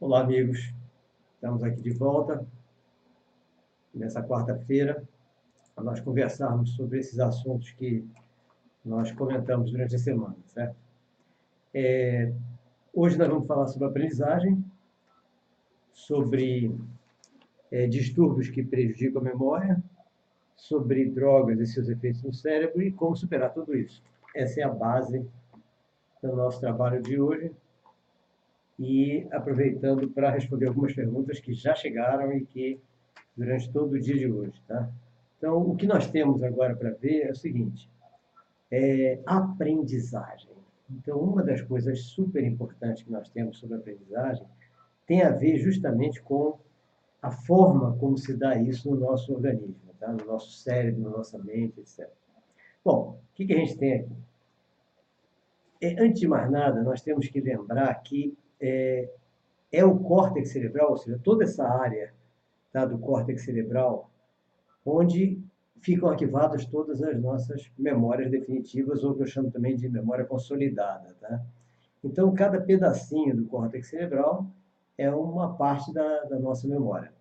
Olá, amigos. Estamos aqui de volta nessa quarta-feira para nós conversarmos sobre esses assuntos que nós comentamos durante a semana, certo? Hoje nós vamos falar sobre aprendizagem, sobre distúrbios que prejudicam a memória, sobre drogas e seus efeitos no cérebro e como superar tudo isso. Essa é a base do nosso trabalho de hoje. E aproveitando para responder algumas perguntas que já chegaram e que durante todo o dia de hoje, tá? Então, o que nós temos agora para ver é o seguinte: aprendizagem. Então, uma das coisas super importantes que nós temos sobre a aprendizagem tem a ver justamente com a forma como se dá isso no nosso organismo, tá? No nosso cérebro, na nossa mente, etc. Bom, o que a gente tem aqui? Antes de mais nada, nós temos que lembrar que o córtex cerebral, ou seja, toda essa área, tá, do córtex cerebral, onde ficam arquivadas todas as nossas memórias definitivas, ou que eu chamo também de memória consolidada. Tá? Então, cada pedacinho do córtex cerebral é uma parte da nossa memória.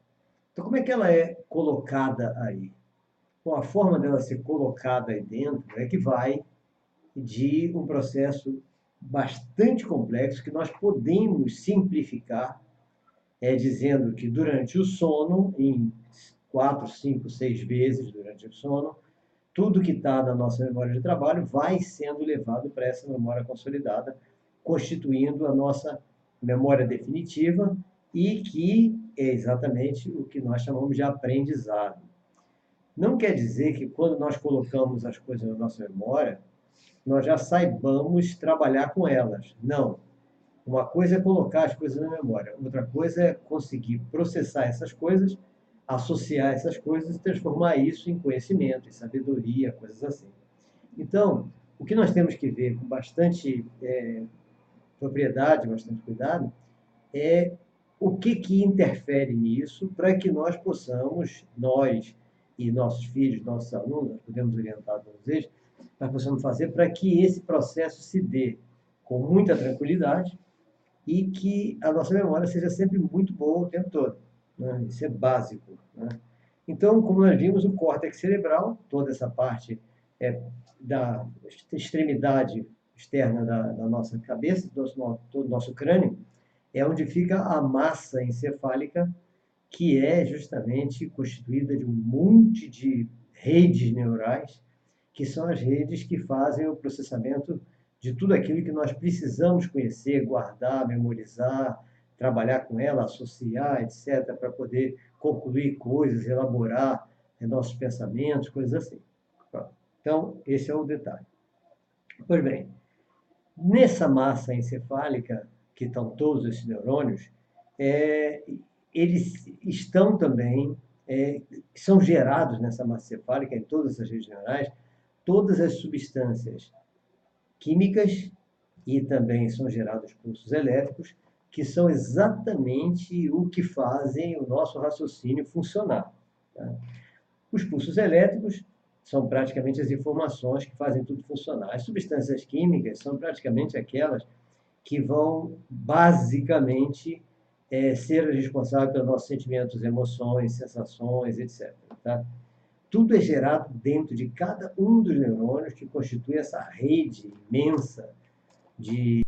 Então, como é que ela é colocada aí? Bom, a forma dela ser colocada aí dentro é que vai de um processo bastante complexo que nós podemos simplificar, dizendo que durante o sono, em 4, 5, 6 vezes durante o sono, tudo que está na nossa memória de trabalho vai sendo levado para essa memória consolidada, constituindo a nossa memória definitiva e que é exatamente o que nós chamamos de aprendizado. Não quer dizer que quando nós colocamos as coisas na nossa memória, nós já saibamos trabalhar com elas. Não. Uma coisa é colocar as coisas na memória, outra coisa é conseguir processar essas coisas, associar essas coisas e transformar isso em conhecimento, em sabedoria, coisas assim. Então, o que nós temos que ver com bastante propriedade, bastante cuidado, é o que interfere nisso para que nós possamos, nós e nossos filhos, nossos alunos, podemos orientar todos eles, nós possamos fazer para que esse processo se dê com muita tranquilidade e que a nossa memória seja sempre muito boa o tempo todo. Né? Isso é básico. Né? Então, como nós vimos, o córtex cerebral, toda essa parte da extremidade externa da nossa cabeça, todo o nosso crânio, é onde fica a massa encefálica, que é justamente constituída de um monte de redes neurais, que são as redes que fazem o processamento de tudo aquilo que nós precisamos conhecer, guardar, memorizar, trabalhar com ela, associar, etc., para poder concluir coisas, elaborar nossos pensamentos, coisas assim. Então, esse é o detalhe. Pois bem, nessa massa encefálica, que estão todos esses neurônios, eles estão também, são gerados nessa massa encefálica, em todas as redes neurais, todas as substâncias químicas e também são gerados pulsos elétricos, que são exatamente o que fazem o nosso raciocínio funcionar. Tá? Os pulsos elétricos são praticamente as informações que fazem tudo funcionar. As substâncias químicas são praticamente aquelas que vão, basicamente, ser responsáveis pelos nossos sentimentos, emoções, sensações, etc. Tá? Tudo é gerado dentro de cada um dos neurônios que constitui essa rede imensa de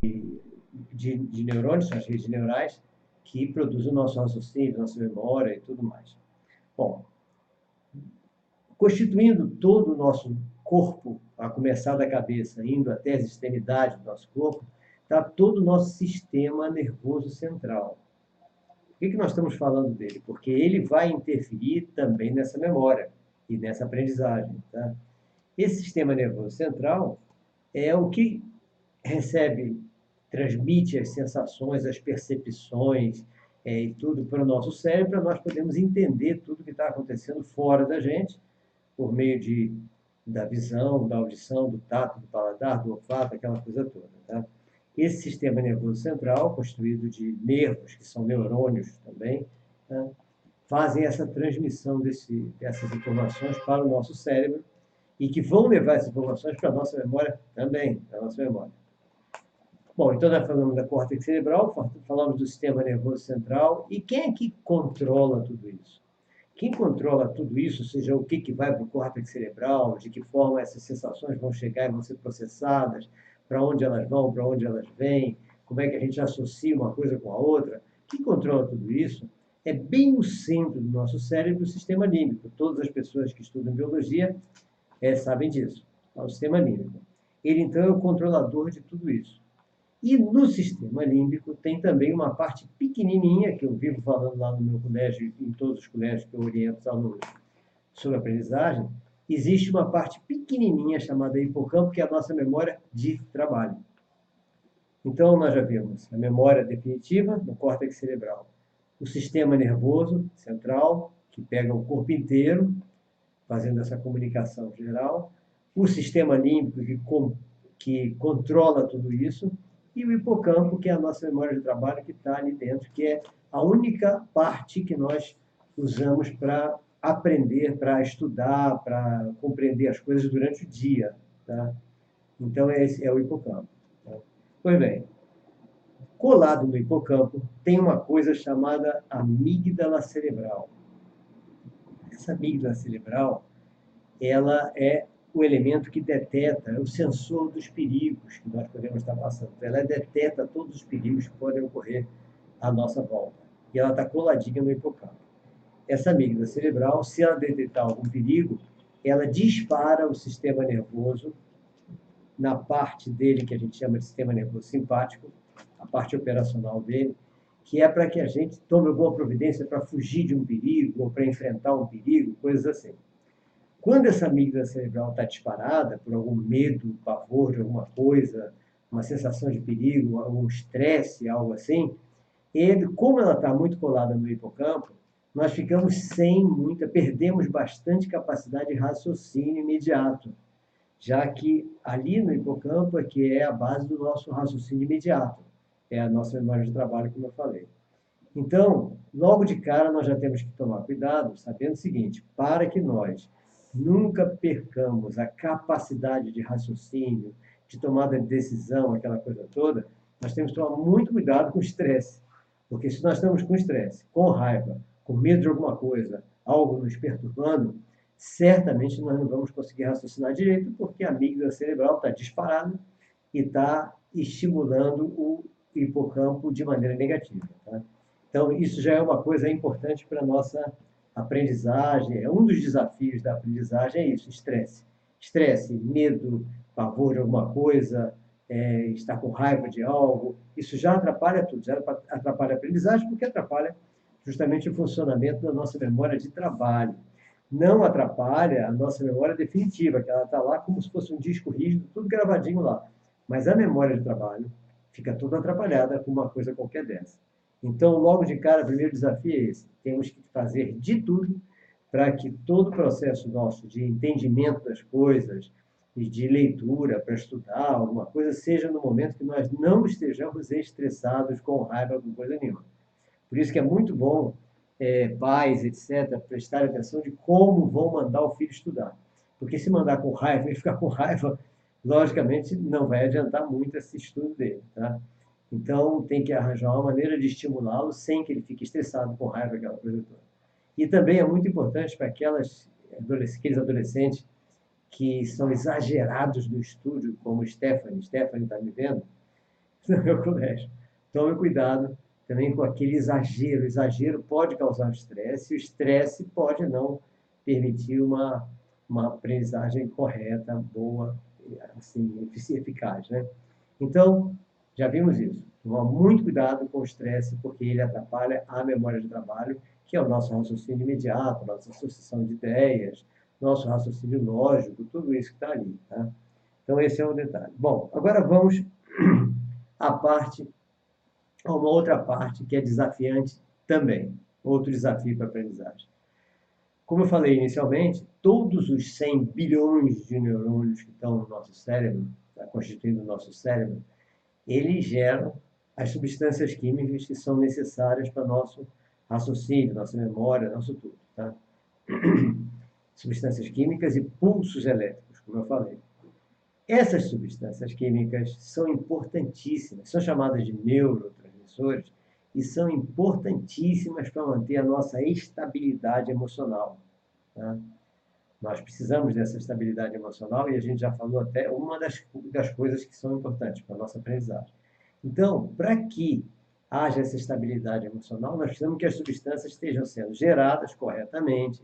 neurônios, são as redes neurais, que produzem o nosso raciocínio, nossa memória e tudo mais. Bom, constituindo todo o nosso corpo, a começar da cabeça, indo até as extremidades do nosso corpo, está todo o nosso sistema nervoso central. Por que nós estamos falando dele? Porque ele vai interferir também nessa memória e nessa aprendizagem. Tá? Esse sistema nervoso central é o que recebe, transmite as sensações, as percepções e tudo para o nosso cérebro, para nós podermos entender tudo que está acontecendo fora da gente, por meio da visão, da audição, do tato, do paladar, do olfato, aquela coisa toda. Tá? Esse sistema nervoso central, constituído de nervos, que são neurônios também, tá? Fazem essa transmissão dessas informações para o nosso cérebro e que vão levar essas informações para a nossa memória também, para a nossa memória. Bom, então nós falamos da córtex cerebral, falamos do sistema nervoso central, e quem é que controla tudo isso? Quem controla tudo isso, ou seja, o que vai para o córtex cerebral, de que forma essas sensações vão chegar e vão ser processadas, para onde elas vão, para onde elas vêm, como é que a gente associa uma coisa com a outra, quem controla tudo isso é bem o centro do nosso cérebro, o sistema límbico. Todas as pessoas que estudam biologia sabem disso, é o sistema límbico. Ele, então, é o controlador de tudo isso. E no sistema límbico tem também uma parte pequenininha, que eu vivo falando lá no meu colégio, em todos os colégios que eu oriento os alunos sobre aprendizagem, existe uma parte pequenininha chamada hipocampo, que é a nossa memória de trabalho. Então, nós já vimos a memória definitiva no córtex cerebral, o sistema nervoso central, que pega o corpo inteiro, fazendo essa comunicação geral, o sistema límbico, que controla tudo isso, e o hipocampo, que é a nossa memória de trabalho, que está ali dentro, que é a única parte que nós usamos para aprender, para estudar, para compreender as coisas durante o dia. Tá? Então, esse é o hipocampo. Tá? Pois bem, colado no hipocampo tem uma coisa chamada amígdala cerebral. Essa amígdala cerebral, ela é o elemento que deteta, é o sensor dos perigos que nós podemos estar passando. Ela deteta todos os perigos que podem ocorrer à nossa volta. E ela está coladinha no hipocampo. Essa amígdala cerebral, se ela detectar algum perigo, ela dispara o sistema nervoso na parte dele que a gente chama de sistema nervoso simpático, a parte operacional dele, que é para que a gente tome alguma providência para fugir de um perigo ou para enfrentar um perigo, coisas assim. Quando essa amígdala cerebral está disparada por algum medo, pavor de alguma coisa, uma sensação de perigo, um estresse, algo assim, como ela está muito colada no hipocampo, nós perdemos bastante capacidade de raciocínio imediato, já que ali no hipocampo é que é a base do nosso raciocínio imediato, é a nossa memória de trabalho, como eu falei. Então, logo de cara, nós já temos que tomar cuidado, sabendo o seguinte: para que nós nunca percamos a capacidade de raciocínio, de tomada de decisão, aquela coisa toda, nós temos que tomar muito cuidado com o estresse. Porque se nós estamos com estresse, com raiva, com medo de alguma coisa, algo nos perturbando, certamente nós não vamos conseguir raciocinar direito, porque a amígdala cerebral está disparada e está estimulando o hipocampo de maneira negativa. Tá? Então, isso já é uma coisa importante para a nossa aprendizagem. É um dos desafios da aprendizagem, é isso, estresse. Estresse, medo, pavor de alguma coisa, estar com raiva de algo, isso já atrapalha tudo, já atrapalha a aprendizagem, porque atrapalha justamente o funcionamento da nossa memória de trabalho. Não atrapalha a nossa memória definitiva, que ela está lá como se fosse um disco rígido, tudo gravadinho lá. Mas a memória de trabalho fica toda atrapalhada com uma coisa qualquer dessa. Então, logo de cara, o primeiro desafio é esse. Temos que fazer de tudo para que todo o processo nosso de entendimento das coisas e de leitura para estudar alguma coisa seja no momento que nós não estejamos estressados, com raiva, com coisa nenhuma. Por isso que é muito bom pais, etc., prestarem atenção de como vão mandar o filho estudar. Porque se mandar com raiva e ficar com raiva, logicamente não vai adiantar muito esse estudo dele. Tá? Então, tem que arranjar uma maneira de estimulá-lo sem que ele fique estressado, com raiva, aquela coisa toda. E também é muito importante para aqueles adolescentes que são exagerados no estudo, como Stephanie está me vendo, no meu colégio. Tome cuidado também com aquele exagero. O exagero pode causar estresse, e o estresse pode não permitir uma aprendizagem correta, boa, assim, eficaz. Né? Então, já vimos isso. Tomar muito cuidado com o estresse, porque ele atrapalha a memória de trabalho, que é o nosso raciocínio imediato, nossa associação de ideias, nosso raciocínio lógico, tudo isso que está ali. Tá? Então, esse é o detalhe. Bom, agora vamos a uma outra parte que é desafiante também, outro desafio para a aprendizagem. Como eu falei inicialmente, todos os 100 bilhões de neurônios que estão no nosso cérebro, tá, constituindo o nosso cérebro, eles geram as substâncias químicas que são necessárias para nosso raciocínio, nossa memória, nosso tudo. Tá? Substâncias químicas e pulsos elétricos, como eu falei. Essas substâncias químicas são importantíssimas, são chamadas de neurotransmissores e são importantíssimas para manter a nossa estabilidade emocional. Tá? Nós precisamos dessa estabilidade emocional e a gente já falou até uma das coisas que são importantes para a nossa aprendizagem. Então, para que haja essa estabilidade emocional, nós precisamos que as substâncias estejam sendo geradas corretamente,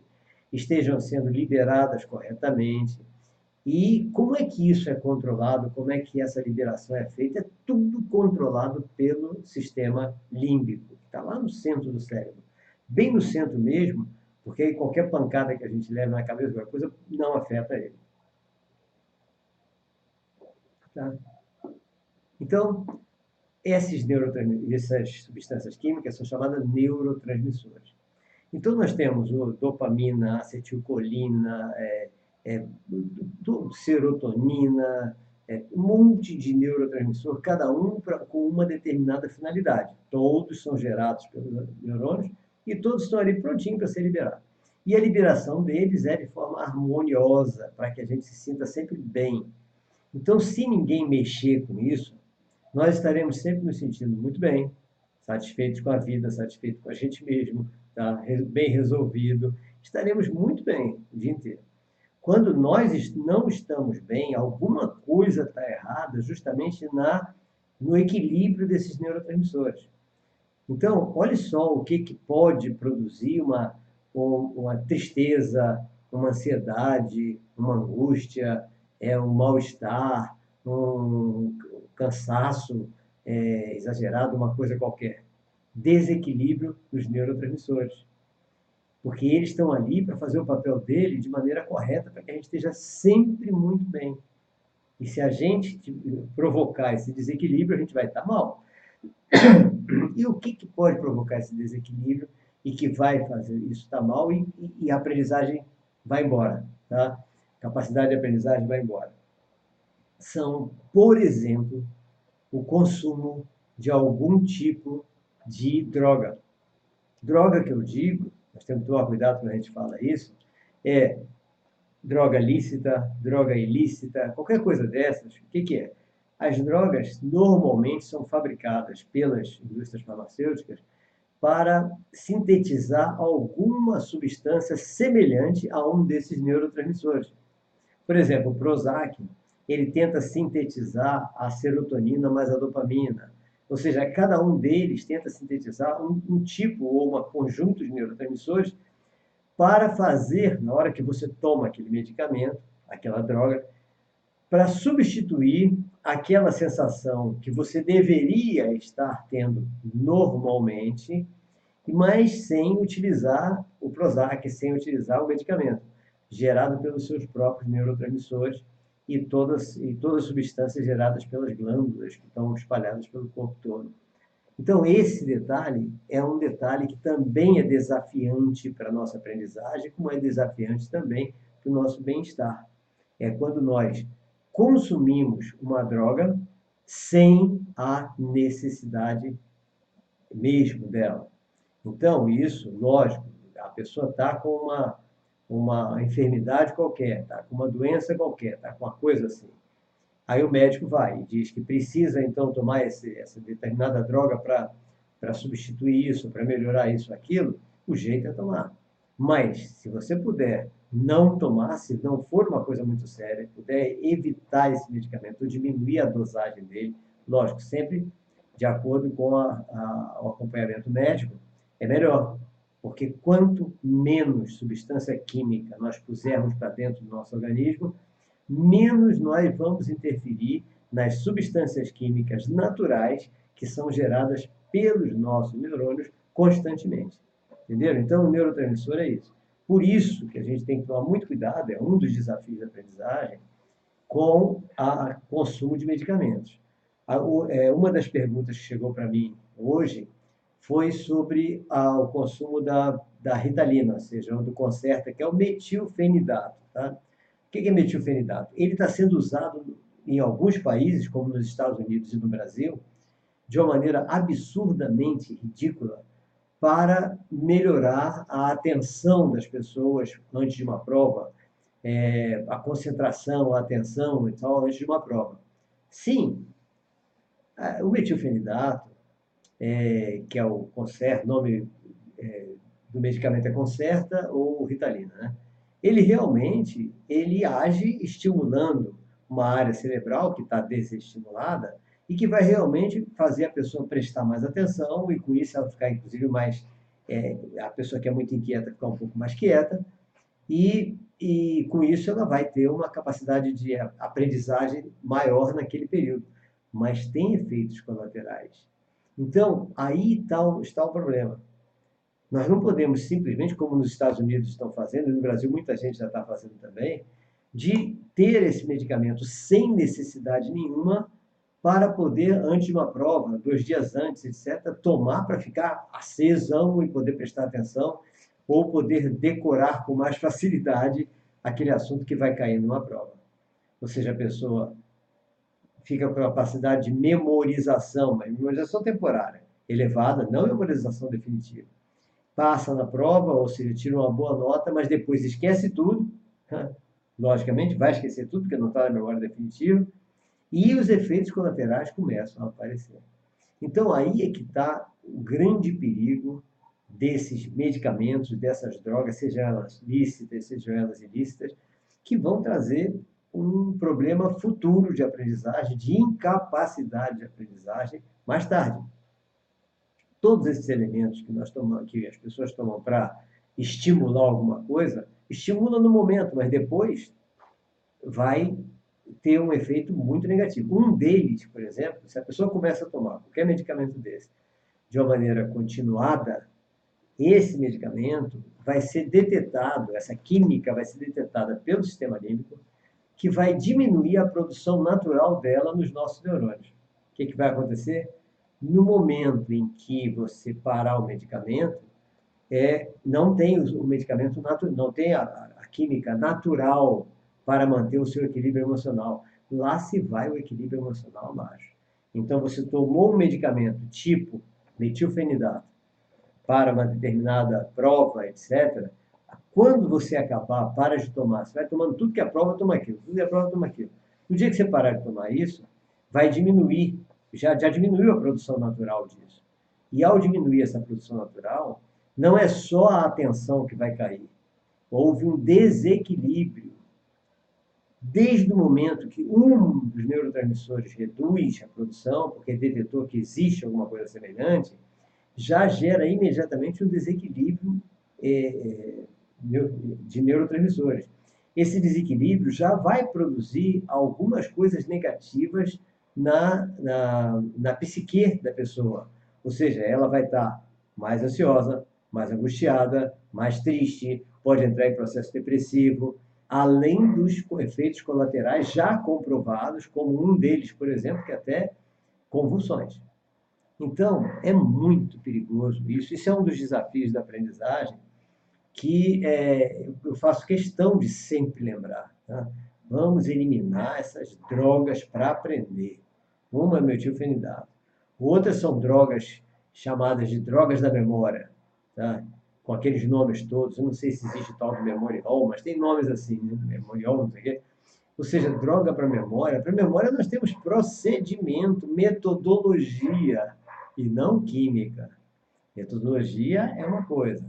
estejam sendo liberadas corretamente. E como é que isso é controlado? Como é que essa liberação é feita? É tudo controlado pelo sistema límbico, que está lá no centro do cérebro. Bem no centro mesmo, porque aí qualquer pancada que a gente leve na cabeça, qualquer coisa, não afeta ele. Tá? Então, essas substâncias químicas são chamadas neurotransmissores. Então, nós temos o dopamina, acetilcolina, serotonina, um monte de neurotransmissor, cada um com uma determinada finalidade. Todos são gerados pelos neurônios e todos estão ali prontinhos para ser liberados. E a liberação deles é de forma harmoniosa, para que a gente se sinta sempre bem. Então, se ninguém mexer com isso, nós estaremos sempre nos sentindo muito bem, satisfeitos com a vida, satisfeitos com a gente mesmo, tá? Bem resolvido. Estaremos muito bem o dia inteiro. Quando nós não estamos bem, alguma coisa está errada justamente no equilíbrio desses neurotransmissores. Então, olhe só o que pode produzir uma tristeza, uma ansiedade, uma angústia, um mal-estar, um cansaço exagerado, uma coisa qualquer. Desequilíbrio dos neurotransmissores. Porque eles estão ali para fazer o papel dele de maneira correta, para que a gente esteja sempre muito bem. E se a gente provocar esse desequilíbrio, a gente vai estar mal. E o que pode provocar esse desequilíbrio e que vai fazer isso estar mal e a aprendizagem vai embora, tá? A capacidade de aprendizagem vai embora. São, por exemplo, o consumo de algum tipo de droga. Droga que eu digo, nós temos que tomar cuidado quando a gente fala isso, é droga lícita, droga ilícita, qualquer coisa dessas. O que é? As drogas normalmente são fabricadas pelas indústrias farmacêuticas para sintetizar alguma substância semelhante a um desses neurotransmissores. Por exemplo, o Prozac, ele tenta sintetizar a serotonina mais a dopamina. Ou seja, cada um deles tenta sintetizar um tipo ou um conjunto de neurotransmissores para fazer, na hora que você toma aquele medicamento, aquela droga, para substituir aquela sensação que você deveria estar tendo normalmente, mas sem utilizar o Prozac, sem utilizar o medicamento, gerado pelos seus próprios neurotransmissores e todas as substâncias geradas pelas glândulas que estão espalhadas pelo corpo todo. Então, esse detalhe é um detalhe que também é desafiante para a nossa aprendizagem, como é desafiante também para o nosso bem-estar. É quando nós consumimos uma droga sem a necessidade mesmo dela. Então, isso, lógico, a pessoa está com uma enfermidade qualquer, está com uma doença qualquer, está com uma coisa assim. Aí o médico vai e diz que precisa, então, tomar essa determinada droga para substituir isso, para melhorar isso, aquilo. O jeito é tomar. Mas, se você puder não tomar, se não for uma coisa muito séria, puder evitar esse medicamento ou diminuir a dosagem dele, lógico, sempre de acordo com o acompanhamento médico, é melhor. Porque quanto menos substância química nós pusermos para dentro do nosso organismo, menos nós vamos interferir nas substâncias químicas naturais que são geradas pelos nossos neurônios constantemente. Entenderam? Então, o neurotransmissor é isso. Por isso que a gente tem que tomar muito cuidado, é um dos desafios da aprendizagem, com o consumo de medicamentos. Uma das perguntas que chegou para mim hoje foi sobre o consumo da Ritalina, ou seja, do Concerta, que é o metilfenidato. Tá? O que é metilfenidato? Ele está sendo usado em alguns países, como nos Estados Unidos e no Brasil, de uma maneira absurdamente ridícula, para melhorar a atenção das pessoas antes de uma prova, a concentração, a atenção e tal, antes de uma prova. Sim, o metilfenidato, que é o Concerta, nome do medicamento é Concerta ou Ritalina, né? Ele realmente age estimulando uma área cerebral que está desestimulada e que vai realmente fazer a pessoa prestar mais atenção e com isso ela ficar, inclusive, mais... a pessoa que é muito inquieta ficar um pouco mais quieta e com isso ela vai ter uma capacidade de aprendizagem maior naquele período. Mas tem efeitos colaterais. Então, aí está o problema. Nós não podemos simplesmente, como nos Estados Unidos estão fazendo, e no Brasil muita gente já está fazendo também, de ter esse medicamento sem necessidade nenhuma para poder, antes de uma prova, 2 dias antes, etc., tomar para ficar acesão e poder prestar atenção ou poder decorar com mais facilidade aquele assunto que vai cair numa prova. Ou seja, a pessoa fica com a capacidade de memorização, mas memorização temporária, elevada, não memorização definitiva. Passa na prova, ou seja, tira uma boa nota, mas depois esquece tudo, né? Logicamente vai esquecer tudo, porque não está na memória definitiva, e os efeitos colaterais começam a aparecer. Então, aí é que está o grande perigo desses medicamentos, dessas drogas, sejam elas lícitas, sejam elas ilícitas, que vão trazer um problema futuro de aprendizagem, de incapacidade de aprendizagem mais tarde. Todos esses elementos que nós tomamos, que as pessoas tomam para estimular alguma coisa, estimula no momento, mas depois vai ter um efeito muito negativo. Um deles, por exemplo, se a pessoa começa a tomar qualquer medicamento desse de uma maneira continuada, esse medicamento vai ser detetado, essa química vai ser detetada pelo sistema límbico, que vai diminuir a produção natural dela nos nossos neurônios. O que vai acontecer? No momento em que você parar o medicamento, não tem o medicamento natural, não tem a química natural para manter o seu equilíbrio emocional. Lá se vai o equilíbrio emocional abaixo. Então, você tomou um medicamento tipo metilfenidato para uma determinada prova, etc. Quando você acabar, para de tomar. Você vai tomando tudo que é prova, toma aquilo. Tudo que é prova, toma aquilo. No dia que você parar de tomar isso, vai diminuir, já diminuiu a produção natural disso. E ao diminuir essa produção natural, não é só a atenção que vai cair. Houve um desequilíbrio. Desde o momento que um dos neurotransmissores reduz a produção, porque detectou que existe alguma coisa semelhante, já gera imediatamente um desequilíbrio de neurotransmissores. Esse desequilíbrio já vai produzir algumas coisas negativas na psique da pessoa. Ou seja, ela vai estar mais ansiosa, mais angustiada, mais triste, pode entrar em processo depressivo, além dos efeitos colaterais já comprovados, como um deles, por exemplo, que é até convulsões. Então, é muito perigoso isso. Isso é um dos desafios da aprendizagem que eu faço questão de sempre lembrar. Tá? Vamos eliminar essas drogas para aprender. Uma é metilfenidato. Outras são drogas chamadas de drogas da memória, tá? Com aqueles nomes todos. Eu não sei se existe tal de memorial, mas tem nomes assim, né? Memorial, não sei o quê. Ou seja, droga para memória. Para memória nós temos procedimento, metodologia e não química. Metodologia é uma coisa,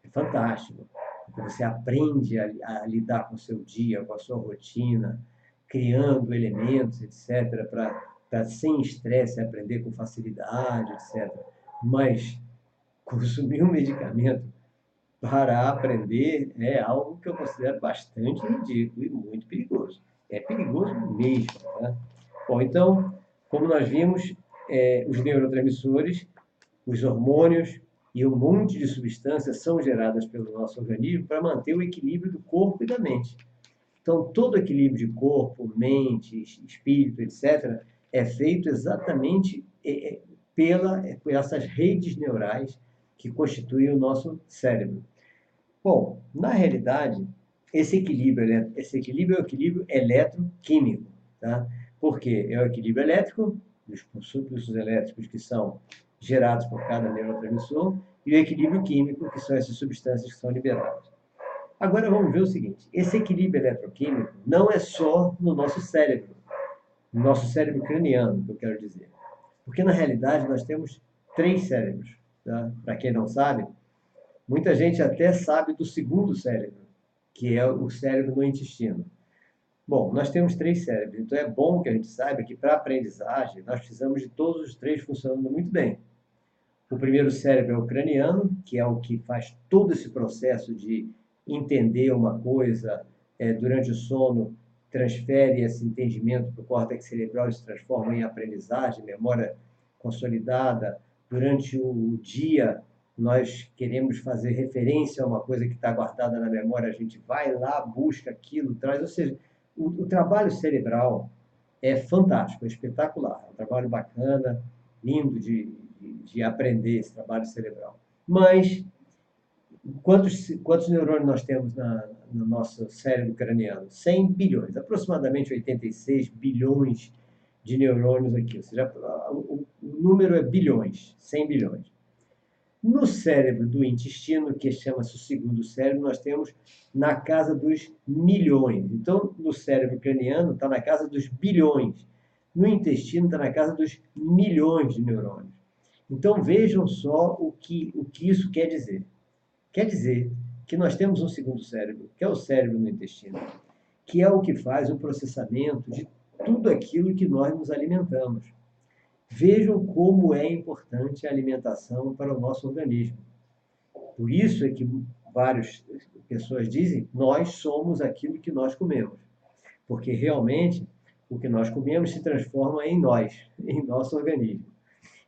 é fantástico. Porque você aprende a lidar com o seu dia, com a sua rotina, criando elementos, etc., para sem estresse aprender com facilidade, etc. Mas consumir um medicamento para aprender é algo que eu considero bastante ridículo e muito perigoso. É perigoso mesmo. Tá? Bom, então, como nós vimos, os neurotransmissores, os hormônios e um monte de substâncias são geradas pelo nosso organismo para manter o equilíbrio do corpo e da mente. Então, todo equilíbrio de corpo, mente, espírito, etc., é feito exatamente por essas redes neurais que constituem o nosso cérebro. Bom, na realidade, esse equilíbrio é o equilíbrio eletroquímico, tá? Porque é o equilíbrio elétrico, dos impulsos elétricos que são gerados por cada neurotransmissor, e o equilíbrio químico, que são essas substâncias que são liberadas. Agora vamos ver o seguinte: esse equilíbrio eletroquímico não é só no nosso cérebro craniano, que eu quero dizer. Porque, na realidade, nós temos três cérebros. Tá? Para quem não sabe, muita gente até sabe do segundo cérebro, que é o cérebro no intestino. Bom, nós temos três cérebros, então é bom que a gente saiba que para a aprendizagem nós precisamos de todos os três funcionando muito bem. O primeiro cérebro é o craniano, que é o que faz todo esse processo de entender uma coisa durante o sono, transfere esse entendimento para o córtex cerebral e se transforma em aprendizagem, memória consolidada. Durante o dia, nós queremos fazer referência a uma coisa que está guardada na memória, a gente vai lá, busca aquilo, traz. Ou seja, o trabalho cerebral é fantástico, é espetacular, é um trabalho bacana, lindo de aprender esse trabalho cerebral. Mas quantos neurônios nós temos no nosso cérebro craniano? 100 bilhões, aproximadamente 86 bilhões de neurônios aqui. Ou seja, o número é bilhões, 100 bilhões. No cérebro do intestino, que chama-se o segundo cérebro, nós temos na casa dos milhões. Então, no cérebro craniano está na casa dos bilhões. No intestino está na casa dos milhões de neurônios. Então, vejam só o que isso quer dizer. Quer dizer que nós temos um segundo cérebro, que é o cérebro no intestino, que é o que faz o processamento de tudo aquilo que nós nos alimentamos. Vejam como é importante a alimentação para o nosso organismo. Por isso é que várias pessoas dizem, nós somos aquilo que nós comemos. Porque realmente o que nós comemos se transforma em nós, em nosso organismo.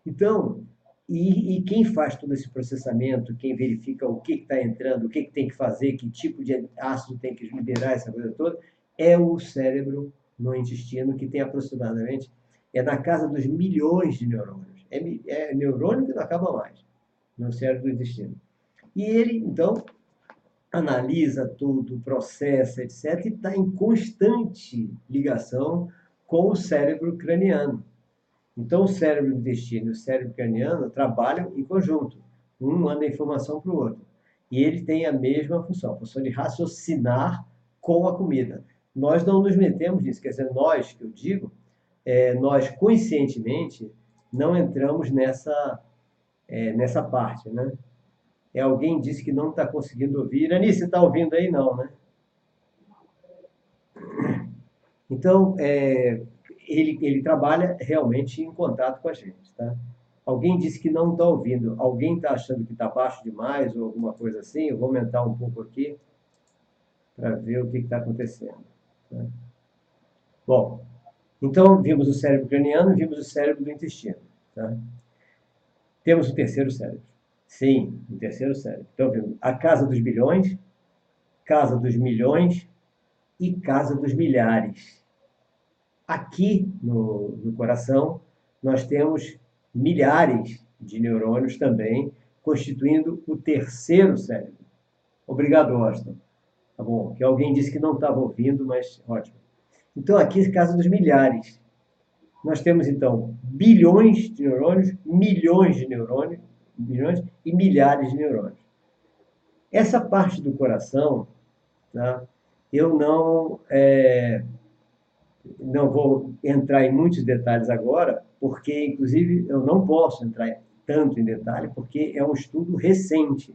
Então, e quem faz todo esse processamento, quem verifica o que está entrando, o que tem que fazer, que tipo de ácido tem que liberar, essa coisa toda, é o cérebro no intestino, que tem aproximadamente, é na casa dos milhões de neurônios. É neurônio que não acaba mais, no cérebro do intestino. E ele, então, analisa tudo, processa, etc., e está em constante ligação com o cérebro craniano. Então, o cérebro do intestino e o cérebro craniano trabalham em conjunto. Um manda informação para o outro. E ele tem a mesma função, a função de raciocinar com a comida. Nós não nos metemos nisso, quer dizer, nós, que eu digo, nós conscientemente não entramos nessa parte, né? Alguém disse que não está conseguindo ouvir. Irani, você está ouvindo aí? Não, né? Então, ele trabalha realmente em contato com a gente, tá? Alguém disse que não está ouvindo. Alguém está achando que está baixo demais ou alguma coisa assim? Eu vou aumentar um pouco aqui para ver o que está acontecendo. Tá? Bom, então vimos o cérebro craniano e vimos o cérebro do intestino. Tá? Temos o terceiro cérebro. Sim, o terceiro cérebro. Então vimos a casa dos bilhões, casa dos milhões e casa dos milhares. Aqui no coração, nós temos milhares de neurônios também, constituindo o terceiro cérebro. Obrigado, Austin. Tá bom, que alguém disse que não estava ouvindo, mas ótimo. Então, aqui é casa dos milhares. Nós temos, então, bilhões de neurônios, milhões de neurônios, bilhões e milhares de neurônios. Essa parte do coração, tá, eu não vou entrar em muitos detalhes agora, porque, inclusive, eu não posso entrar tanto em detalhe, porque é um estudo recente,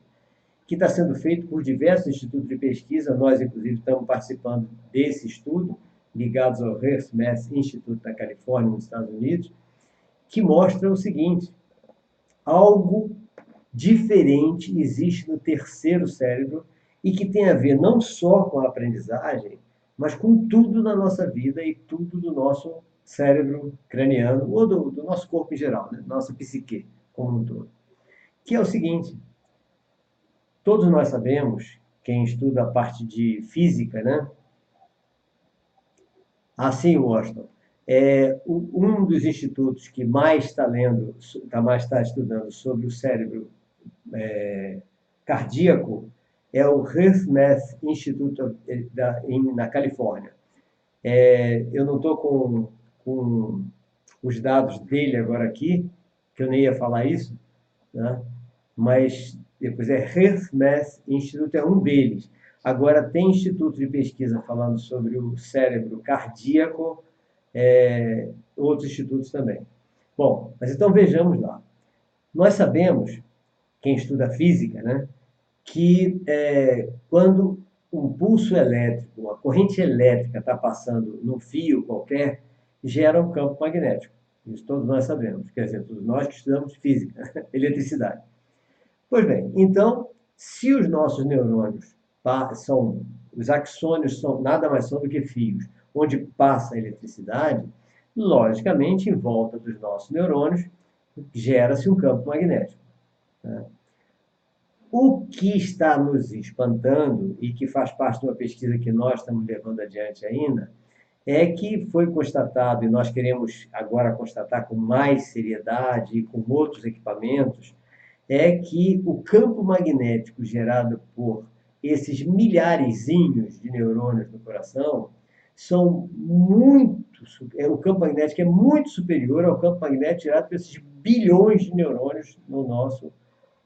que está sendo feito por diversos institutos de pesquisa. Nós, inclusive, estamos participando desse estudo, ligados ao Health Math Institute da Califórnia, nos Estados Unidos, que mostra o seguinte: algo diferente existe no terceiro cérebro e que tem a ver não só com a aprendizagem, mas com tudo na nossa vida e tudo do nosso cérebro craniano, ou do nosso corpo em geral, né? Nossa psique como um todo. Que é o seguinte: todos nós sabemos, quem estuda a parte de física, né? Assim, Washington, um dos institutos que mais está estudando sobre o cérebro cardíaco é o Health Math Institute na Califórnia. Eu não estou com os dados dele agora aqui, que eu nem ia falar isso, né? Mas depois Health Math Institute é um deles. Agora, tem instituto de pesquisa falando sobre o cérebro cardíaco, outros institutos também. Bom, mas então vejamos lá. Nós sabemos, quem estuda física, né, que quando um pulso elétrico, uma corrente elétrica está passando num fio qualquer, gera um campo magnético. Isso todos nós sabemos, quer dizer, todos nós que estudamos física, eletricidade. Pois bem, então, se os nossos neurônios são, os axônios são nada mais são do que fios, onde passa a eletricidade, logicamente, em volta dos nossos neurônios, gera-se um campo magnético. Né? O que está nos espantando, e que faz parte de uma pesquisa que nós estamos levando adiante ainda, é que foi constatado, e nós queremos agora constatar com mais seriedade e com outros equipamentos, é que o campo magnético gerado por esses milharezinhos de neurônios no coração são muito. O campo magnético é muito superior ao campo magnético gerado por esses bilhões de neurônios no nosso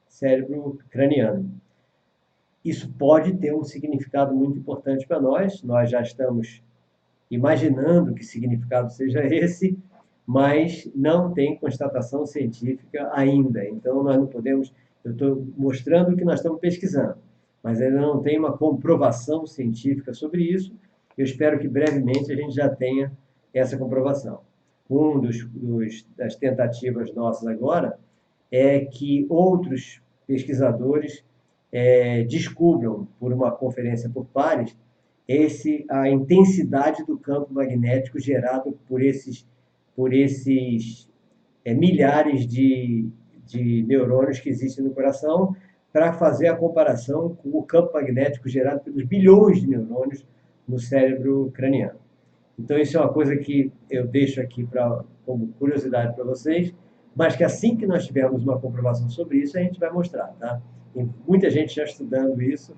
cérebro craniano. Isso pode ter um significado muito importante para nós. Nós já estamos imaginando que significado seja esse, mas não tem constatação científica ainda. Então, nós não podemos. Eu estou mostrando o que nós estamos pesquisando, mas ainda não tem uma comprovação científica sobre isso. Eu espero que brevemente a gente já tenha essa comprovação. Das tentativas nossas agora é que outros pesquisadores descubram, por uma conferência por pares, a intensidade do campo magnético gerado por esses milhares de neurônios que existem no coração, para fazer a comparação com o campo magnético gerado pelos bilhões de neurônios no cérebro craniano. Então, isso é uma coisa que eu deixo aqui como curiosidade para vocês, mas que assim que nós tivermos uma comprovação sobre isso, a gente vai mostrar, tá? Tem muita gente já estudando isso,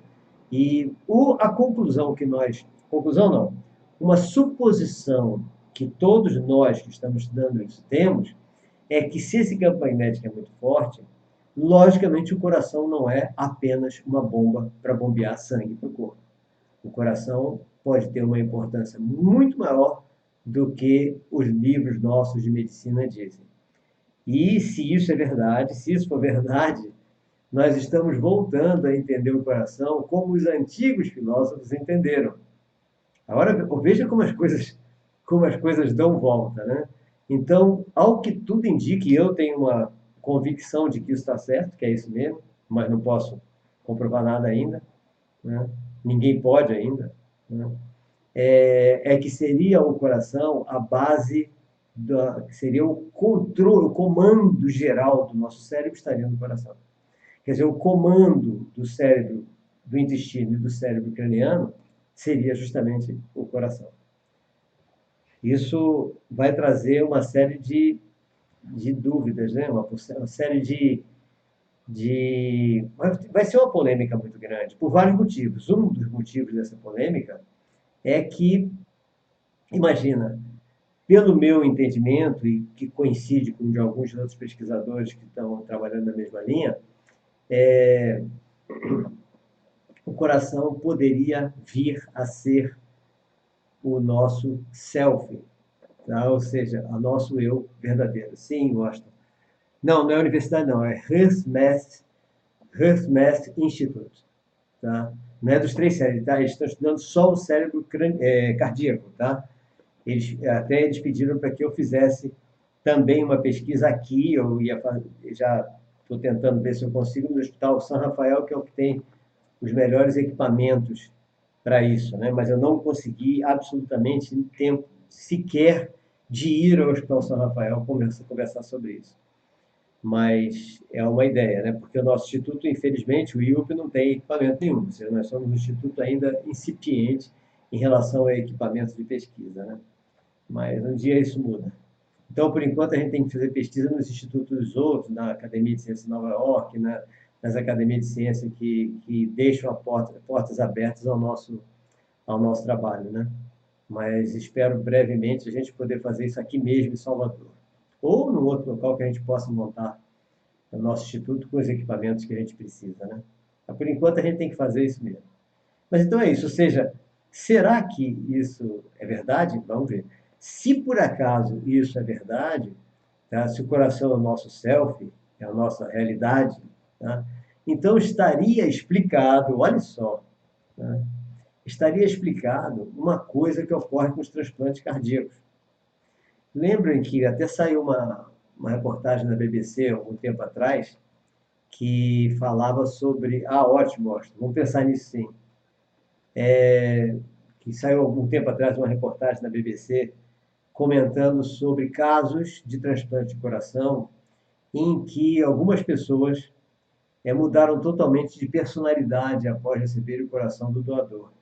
e a conclusão que nós... Conclusão não, uma suposição que todos nós que estamos estudando isso temos, é que se esse campo magnético é muito forte, logicamente o coração não é apenas uma bomba para bombear sangue para o corpo. O coração pode ter uma importância muito maior do que os livros nossos de medicina dizem. E se isso é verdade, se isso for verdade, nós estamos voltando a entender o coração como os antigos filósofos entenderam. Agora, veja como as coisas dão volta, né? Então, ao que tudo indica, e eu tenho uma convicção de que isso está certo, que é isso mesmo, mas não posso comprovar nada ainda, né? Ninguém pode ainda, né? Que seria o coração a base, seria o controle, o comando geral do nosso cérebro estaria no coração. Quer dizer, o comando do cérebro, do intestino e do cérebro craniano seria justamente o coração. Isso vai trazer uma série de dúvidas, né? Uma série vai ser uma polêmica muito grande, por vários motivos. Um dos motivos dessa polêmica é que, imagina, pelo meu entendimento, e que coincide com o de alguns outros pesquisadores que estão trabalhando na mesma linha, o coração poderia vir a ser o nosso self, tá? Ou seja, o nosso eu verdadeiro. Sim, Washington. Não é universidade, não. É HearthMath Institute. Tá? Não é dos três cérebros, tá? Eles estão estudando só o cérebro cardíaco. Tá? Eles pediram para que eu fizesse também uma pesquisa aqui. Eu já estou tentando ver se eu consigo no Hospital São Rafael, que é o que tem os melhores equipamentos para isso, né? Mas eu não consegui absolutamente tempo sequer de ir ao Hospital São Rafael conversar sobre isso. Mas é uma ideia, né? Porque o nosso instituto, infelizmente, o IUP não tem equipamento nenhum. Ou seja, nós somos um instituto ainda incipiente em relação a equipamentos de pesquisa, né? Mas um dia isso muda. Então, por enquanto, a gente tem que fazer pesquisa nos institutos outros, na Academia de Ciências de Nova York, nas academias de ciência que deixam portas abertas ao nosso trabalho, né? Mas espero brevemente a gente poder fazer isso aqui mesmo em Salvador. Ou num outro local que a gente possa montar o nosso instituto com os equipamentos que a gente precisa, né? Mas, por enquanto, a gente tem que fazer isso mesmo. Mas então é isso, ou seja, será que isso é verdade? Vamos ver. Se por acaso isso é verdade, tá? Se o coração é o nosso self, é a nossa realidade, tá? Então estaria explicado, olha só, tá? Estaria explicado uma coisa que ocorre com os transplantes cardíacos. Lembram que até saiu uma reportagem na BBC algum tempo atrás que falava sobre. Ah, ótimo, ótimo, vamos pensar nisso sim. Que saiu algum tempo atrás uma reportagem na BBC comentando sobre casos de transplante de coração em que algumas pessoas mudaram totalmente de personalidade após receber o coração do doador.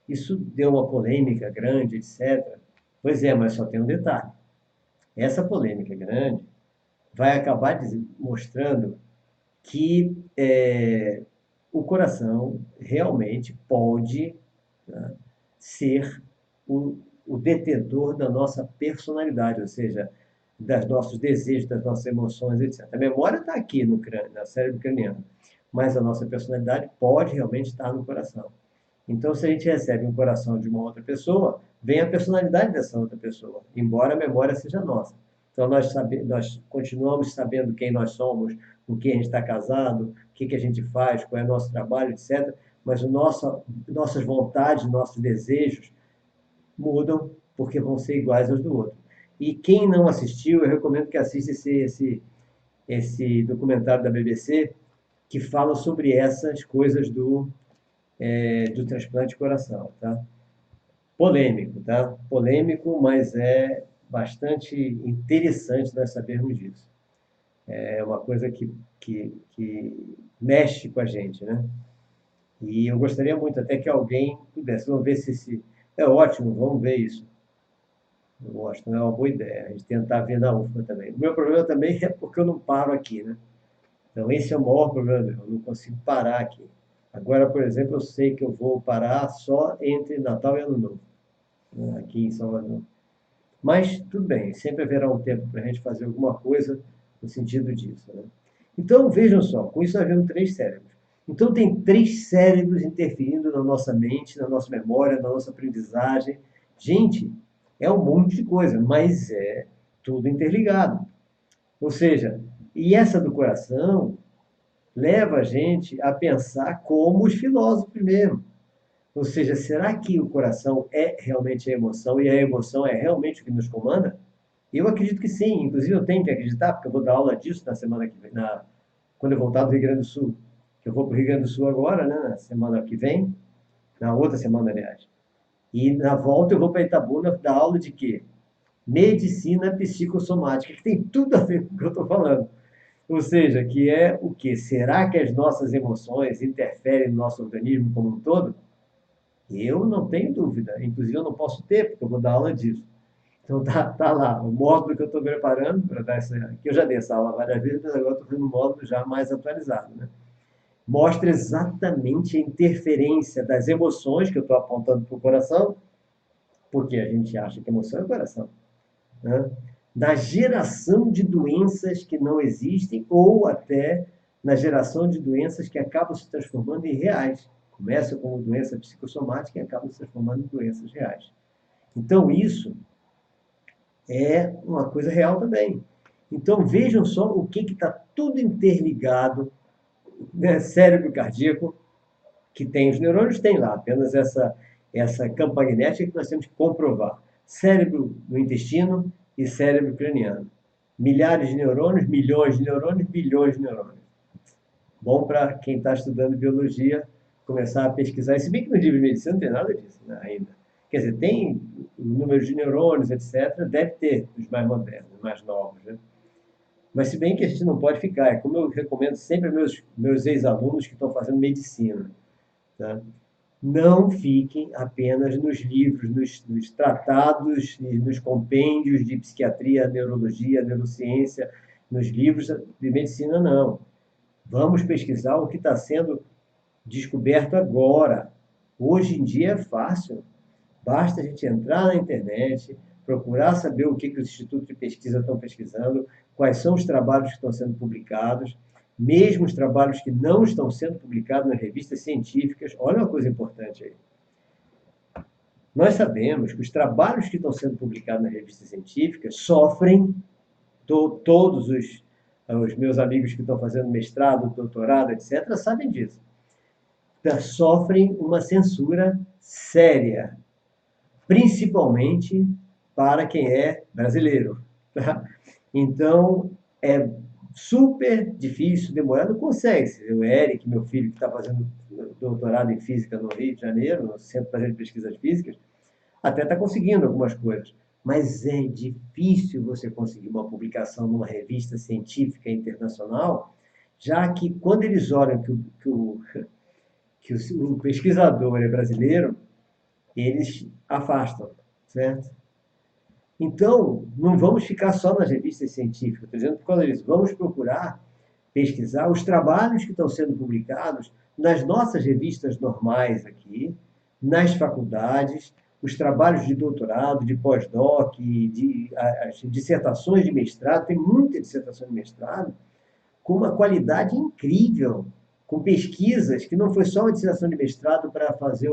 Isso deu uma polêmica grande, etc. Pois é, mas só tem um detalhe. Essa polêmica grande vai acabar mostrando que o coração realmente pode, né, ser o detentor da nossa personalidade, ou seja, dos nossos desejos, das nossas emoções, etc. A memória está aqui no crânio, no cérebro craniano, mas a nossa personalidade pode realmente estar no coração. Então, se a gente recebe um coração de uma outra pessoa, vem a personalidade dessa outra pessoa, embora a memória seja nossa. Então, nós continuamos sabendo quem nós somos, com quem a gente está casado, o que a gente faz, qual é o nosso trabalho, etc. Mas nossas vontades, nossos desejos mudam porque vão ser iguais aos do outro. E quem não assistiu, eu recomendo que assista esse documentário da BBC que fala sobre essas coisas do transplante de coração, tá? Polêmico, tá? Polêmico, mas é bastante interessante nós sabermos disso. É uma coisa que mexe com a gente, né? E eu gostaria muito até que alguém pudesse. Vamos ver se. É ótimo, vamos ver isso. Eu acho que não é uma boa ideia. A gente tentar ver na UFBA também. O meu problema também é porque eu não paro aqui, né? Então, esse é o maior problema meu. Eu não consigo parar aqui. Agora, por exemplo, eu sei que eu vou parar só entre Natal e Ano Novo, né, aqui em Salvador. Mas tudo bem, sempre haverá um tempo para a gente fazer alguma coisa no sentido disso, né? Então, vejam só, com isso nós vemos três cérebros. Então, tem três cérebros interferindo na nossa mente, na nossa memória, na nossa aprendizagem. Gente, é um monte de coisa, mas é tudo interligado. Ou seja, e essa do coração leva a gente a pensar como os filósofos mesmo. Ou seja, será que o coração é realmente a emoção e a emoção é realmente o que nos comanda? Eu acredito que sim, inclusive eu tenho que acreditar, porque eu vou dar aula disso na semana que vem, quando eu voltar do Rio Grande do Sul. Que eu vou para o Rio Grande do Sul agora, né, na semana que vem, na outra semana, aliás. E na volta eu vou para Itabuna dar aula de quê? Medicina psicossomática, que tem tudo a ver com o que eu estou falando. Ou seja, que é o quê? Será que as nossas emoções interferem no nosso organismo como um todo? Eu não tenho dúvida. Inclusive, eu não posso ter, porque eu vou dar aula disso. Então, tá lá, o módulo que eu estou preparando para dar essa. Que eu já dei essa aula várias vezes, mas agora estou fazendo um módulo já mais atualizado, né? Mostra exatamente a interferência das emoções que eu estou apontando para o coração, porque a gente acha que emoção é o coração, né? Da geração de doenças que não existem ou até na geração de doenças que acabam se transformando em reais. Começa como doença psicossomática e acaba se transformando em doenças reais. Então, isso é uma coisa real também. Então, vejam só o que está tudo interligado, né? Cérebro cardíaco, que tem os neurônios, tem lá apenas essa campo magnética que nós temos que comprovar. Cérebro no intestino e cérebro craniano. Milhares de neurônios, milhões de neurônios, bilhões de neurônios. Bom para quem está estudando biologia começar a pesquisar. Se bem que no livro de medicina não tem nada disso, né, ainda. Quer dizer, tem o número de neurônios, etc. Deve ter os mais modernos, mais novos, né? Mas se bem que a gente não pode ficar. É como eu recomendo sempre a meus ex-alunos que estão fazendo medicina, tá? Não fiquem apenas nos livros, nos tratados e nos compêndios de psiquiatria, neurologia, neurociência, nos livros de medicina, não. Vamos pesquisar o que está sendo descoberto agora. Hoje em dia é fácil. Basta a gente entrar na internet, procurar saber o que os institutos de pesquisa estão pesquisando, quais são os trabalhos que estão sendo publicados. mesmo os trabalhos que não estão sendo publicados nas revistas científicas. Olha uma coisa importante aí. Nós sabemos que os trabalhos que estão sendo publicados nas revistas científicas sofrem, todos os meus amigos que estão fazendo mestrado, doutorado, etc., sabem disso, sofrem uma censura séria, principalmente para quem é brasileiro. Tá? Então, é super difícil, demorado, consegue. O Eric, meu filho, que está fazendo doutorado em física no Rio de Janeiro, no Centro Brasileiro de Pesquisas Físicas, até está conseguindo algumas coisas. Mas é difícil você conseguir uma publicação numa revista científica internacional, já que quando eles olham que o pesquisador é brasileiro, eles afastam, certo? Então, não vamos ficar só nas revistas científicas, por exemplo, por causa disso. Vamos procurar pesquisar os trabalhos que estão sendo publicados nas nossas revistas normais aqui, nas faculdades, os trabalhos de doutorado, de pós-doc, as dissertações de mestrado, tem muita dissertação de mestrado, com uma qualidade incrível, com pesquisas que não foi só uma dissertação de mestrado para fazer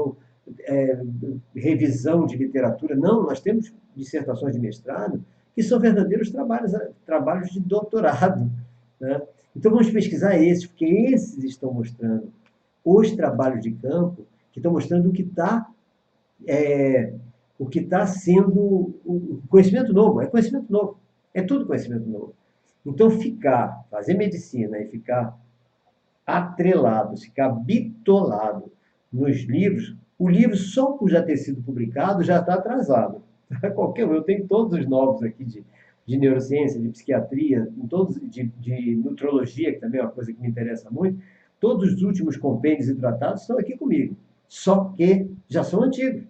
revisão de literatura, não, nós temos dissertações de mestrado que são verdadeiros trabalhos de doutorado. Né? Então vamos pesquisar esses, porque esses estão mostrando os trabalhos de campo, que estão mostrando o que está sendo o conhecimento novo, é conhecimento novo, é tudo conhecimento novo. Então fazer medicina e ficar atrelado, ficar bitolado nos livros, o livro só por já ter sido publicado já está atrasado. Qualquer um, eu tenho todos os novos aqui de neurociência, de psiquiatria, de nutrologia, que também é uma coisa que me interessa muito. Todos os últimos compêndios e tratados estão aqui comigo, só que já são antigos.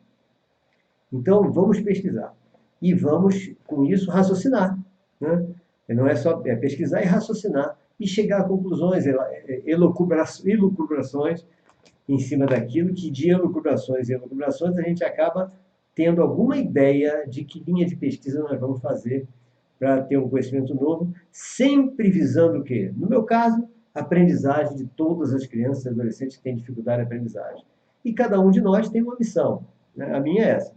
Então, vamos pesquisar. E vamos, com isso, raciocinar. Né? Não é só pesquisar e raciocinar e chegar a conclusões, elucubrações em cima daquilo, que de elucubrações e elucubrações a gente acaba tendo alguma ideia de que linha de pesquisa nós vamos fazer para ter um conhecimento novo, sempre visando o quê? No meu caso, a aprendizagem de todas as crianças e adolescentes que têm dificuldade de aprendizagem. E cada um de nós tem uma missão. Né? A minha é essa.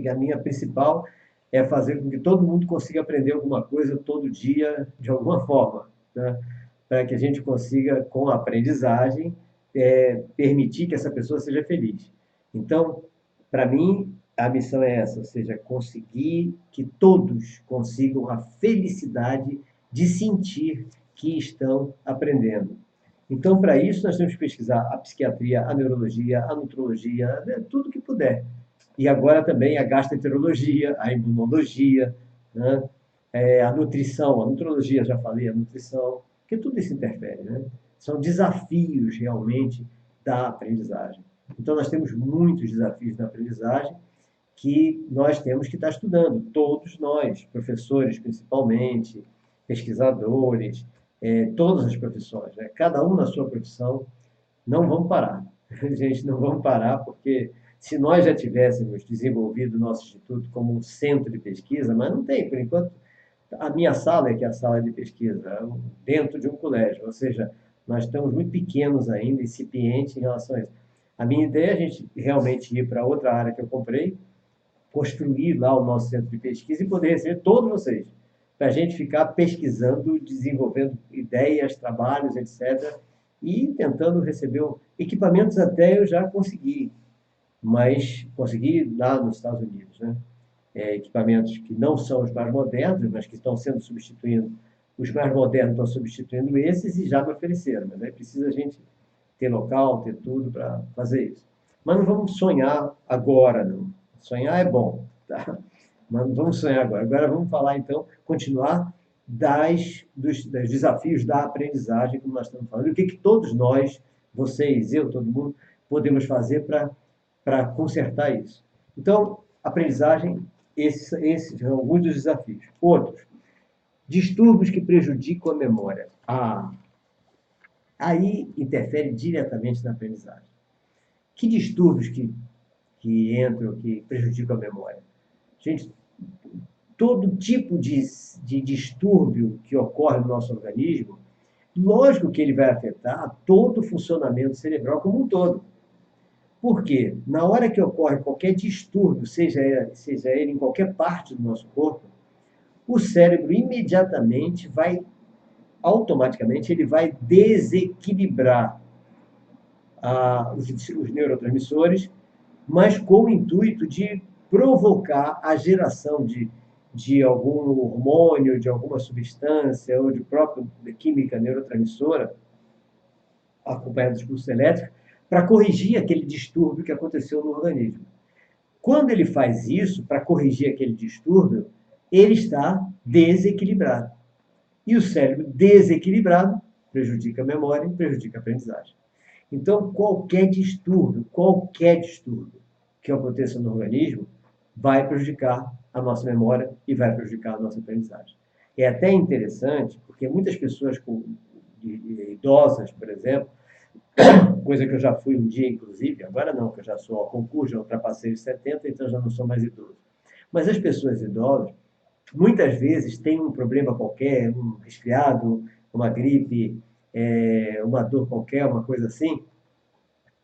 A minha principal é fazer com que todo mundo consiga aprender alguma coisa todo dia, de alguma forma, né? Para que a gente consiga, com a aprendizagem, permitir que essa pessoa seja feliz. Então, para mim, a missão é essa, ou seja, conseguir que todos consigam a felicidade de sentir que estão aprendendo. Então, para isso, nós temos que pesquisar a psiquiatria, a neurologia, a nutrologia, tudo que puder. E agora também a gastroenterologia, a imunologia, né? A nutrição, a nutrologia, já falei, a nutrição, porque tudo isso interfere, né? São desafios realmente da aprendizagem. Então, nós temos muitos desafios na aprendizagem que nós temos que estar estudando, todos nós, professores principalmente, pesquisadores, todas as profissões, né? Cada um na sua profissão, não vamos parar. Gente, não vamos parar, porque se nós já tivéssemos desenvolvido o nosso instituto como um centro de pesquisa, mas não tem, por enquanto, a minha sala é que é a sala de pesquisa, dentro de um colégio, ou seja, nós estamos muito pequenos ainda, incipientes em relação a isso. A minha ideia é a gente realmente ir para outra área que eu comprei, construir lá o nosso centro de pesquisa e poder receber todos vocês, para a gente ficar pesquisando, desenvolvendo ideias, trabalhos, etc., e tentando receber equipamentos. Até eu já consegui, mas consegui lá nos Estados Unidos, né? Equipamentos que não são os mais modernos, mas que estão sendo substituindo, os mais modernos estão substituindo esses e já me ofereceram, mas aí precisa a gente ter local, ter tudo para fazer isso. Mas não vamos sonhar agora, não. Sonhar é bom, tá? Mas não vamos sonhar agora. Agora vamos falar, então, continuar dos desafios da aprendizagem, como nós estamos falando. O que todos nós, vocês, eu, todo mundo, podemos fazer para consertar isso. Então, aprendizagem, esses são alguns dos desafios. Outros, distúrbios que prejudicam a memória. Aí interfere diretamente na aprendizagem. Que distúrbios que entram, que prejudicam a memória? Gente, todo tipo de distúrbio que ocorre no nosso organismo Lógico que ele vai afetar todo o funcionamento cerebral como um todo. Por quê? Na hora que ocorre qualquer distúrbio, seja ele em qualquer parte do nosso corpo, o cérebro imediatamente automaticamente, ele vai desequilibrar os neurotransmissores, mas com o intuito de provocar a geração de algum hormônio, de alguma substância ou de própria química neurotransmissora, acompanhada de pulso elétrico, para corrigir aquele distúrbio que aconteceu no organismo. Quando ele faz isso, para corrigir aquele distúrbio, ele está desequilibrado. E o cérebro desequilibrado prejudica a memória e prejudica a aprendizagem. Então, qualquer distúrbio que aconteça no organismo vai prejudicar a nossa memória e vai prejudicar a nossa aprendizagem. É até interessante, porque muitas pessoas idosas, por exemplo, coisa que eu já fui um dia, inclusive, agora não, que eu já sou ao concurso, já ultrapassei os 70, então já não sou mais idoso. Mas as pessoas idosas, muitas vezes, têm um problema qualquer, um resfriado, uma gripe, uma dor qualquer, uma coisa assim,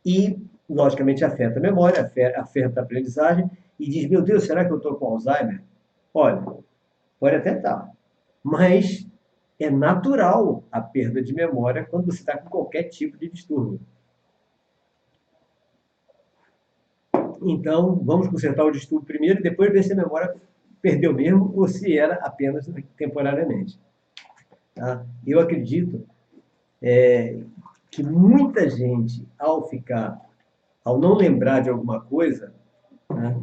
e, logicamente, afeta a memória, afeta a aprendizagem, e diz, meu Deus, será que eu estou com Alzheimer? Olha, pode até estar, mas é natural a perda de memória quando você está com qualquer tipo de distúrbio. Então, vamos consertar o distúrbio primeiro e depois ver se a memória perdeu mesmo ou se era apenas temporariamente. Tá? Eu acredito que muita gente, ao não lembrar de alguma coisa, né?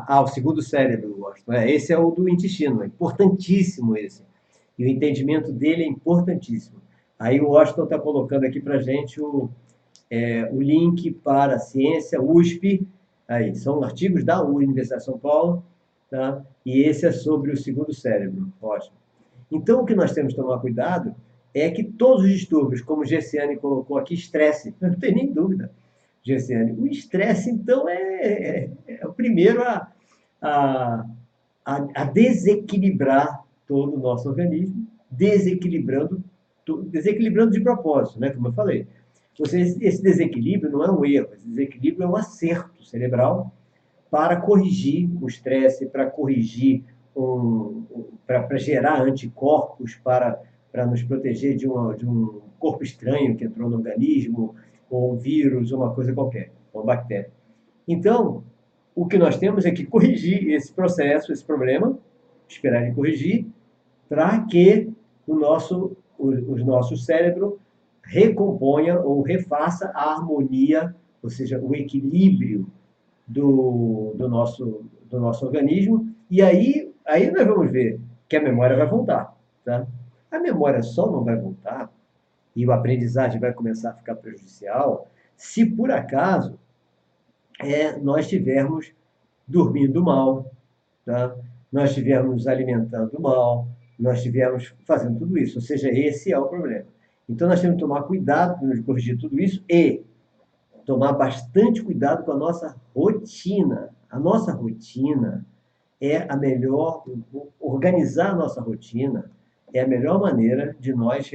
O segundo cérebro, eu gosto. Esse é o do intestino, é importantíssimo esse. E o entendimento dele é importantíssimo. Aí o Washington está colocando aqui para a gente o link para a ciência USP. Aí, são artigos da Universidade de São Paulo, tá? E esse é sobre o segundo cérebro. Ótimo. Então, o que nós temos que tomar cuidado é que todos os distúrbios, como o Gessiane colocou aqui, estresse, não tem nem dúvida, Gessiane. O estresse, então, é o primeiro a, a desequilibrar todo o nosso organismo, desequilibrando de propósito, né? Como eu falei. Esse desequilíbrio não é um erro, esse desequilíbrio é um acerto cerebral para corrigir o estresse, para corrigir, para gerar anticorpos, para nos proteger de um corpo estranho que entrou no organismo, ou um vírus, ou uma coisa qualquer, uma bactéria. Então, o que nós temos é que corrigir esse processo, esse problema, esperar ele corrigir, para que o nosso cérebro recomponha ou refaça a harmonia, ou seja, o equilíbrio do nosso organismo, e aí nós vamos ver que a memória vai voltar. Tá? A memória só não vai voltar e a aprendizagem vai começar a ficar prejudicial se por acaso nós estivermos dormindo mal, tá? Nós estivermos nos alimentando mal, nós estivermos fazendo tudo isso. Ou seja, esse é o problema. Então nós temos que tomar cuidado para corrigir tudo isso e tomar bastante cuidado com a nossa rotina. A nossa rotina é a melhor, organizar a nossa rotina é a melhor maneira de nós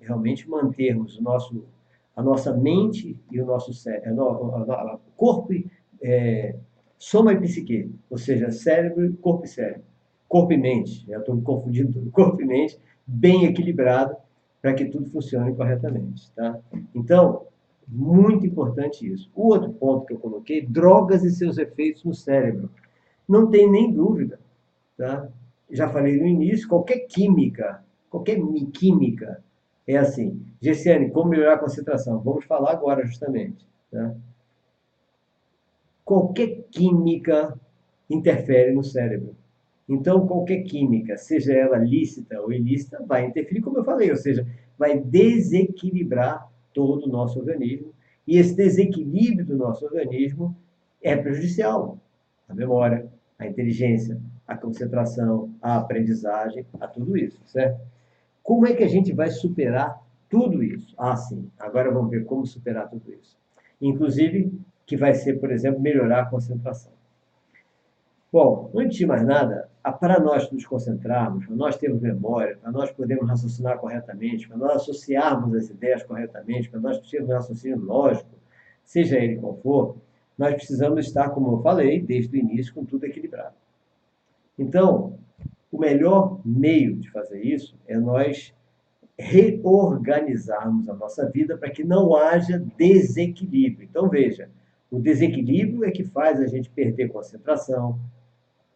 realmente mantermos a nossa mente e o nosso corpo, soma e psique, ou seja, cérebro, corpo e cérebro, corpo e mente, já estou me confundindo tudo, corpo e mente, bem equilibrado para que tudo funcione corretamente. Tá? Então, muito importante isso. O outro ponto que eu coloquei, drogas e seus efeitos no cérebro. Não tem nem dúvida. Tá? Já falei no início, qualquer química é assim. Gessiane, como melhorar a concentração? Vamos falar agora, justamente. Tá? Qualquer química interfere no cérebro. Então, qualquer química, seja ela lícita ou ilícita, vai interferir, como eu falei, ou seja, vai desequilibrar todo o nosso organismo. E esse desequilíbrio do nosso organismo é prejudicial à memória, à inteligência, à concentração, à aprendizagem, a tudo isso, certo? Como é que a gente vai superar tudo isso? Sim, agora vamos ver como superar tudo isso. Inclusive, que vai ser, por exemplo, melhorar a concentração. Bom, antes de mais nada, para nós nos concentrarmos, para nós termos memória, para nós podermos raciocinar corretamente, para nós associarmos as ideias corretamente, para nós termos um raciocínio lógico, seja ele qual for, nós precisamos estar, como eu falei, desde o início, com tudo equilibrado. Então, o melhor meio de fazer isso é nós reorganizarmos a nossa vida para que não haja desequilíbrio. Então, veja, o desequilíbrio é que faz a gente perder concentração,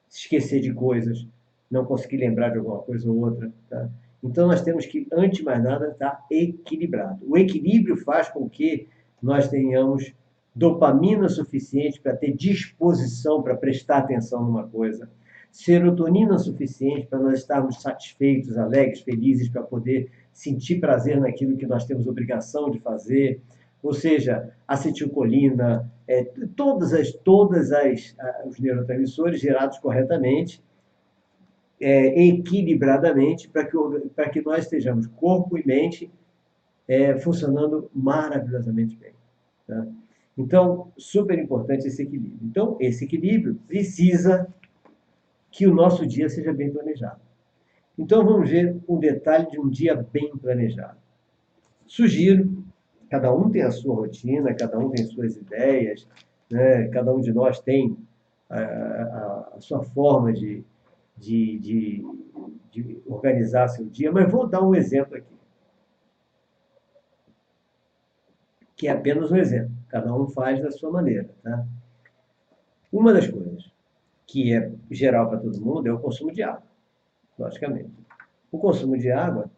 esquecer de coisas, não conseguir lembrar de alguma coisa ou outra. Tá? Então, nós temos que, antes de mais nada, estar equilibrado. O equilíbrio faz com que nós tenhamos dopamina suficiente para ter disposição para prestar atenção numa coisa, serotonina suficiente para nós estarmos satisfeitos, alegres, felizes, para poder sentir prazer naquilo que nós temos obrigação de fazer, ou seja, acetilcolina, os neurotransmissores gerados corretamente, equilibradamente, para que nós estejamos corpo e mente funcionando maravilhosamente bem. Tá? Então, super importante esse equilíbrio. Então, esse equilíbrio precisa que o nosso dia seja bem planejado. Então, vamos ver um detalhe de um dia bem planejado. Sugiro, cada um tem a sua rotina, cada um tem suas ideias, né? Cada um de nós tem a sua forma de organizar seu dia, mas vou dar um exemplo aqui, que é apenas um exemplo. Cada um faz da sua maneira. Tá? Uma das coisas que é geral para todo mundo é o consumo de água, logicamente. O consumo de água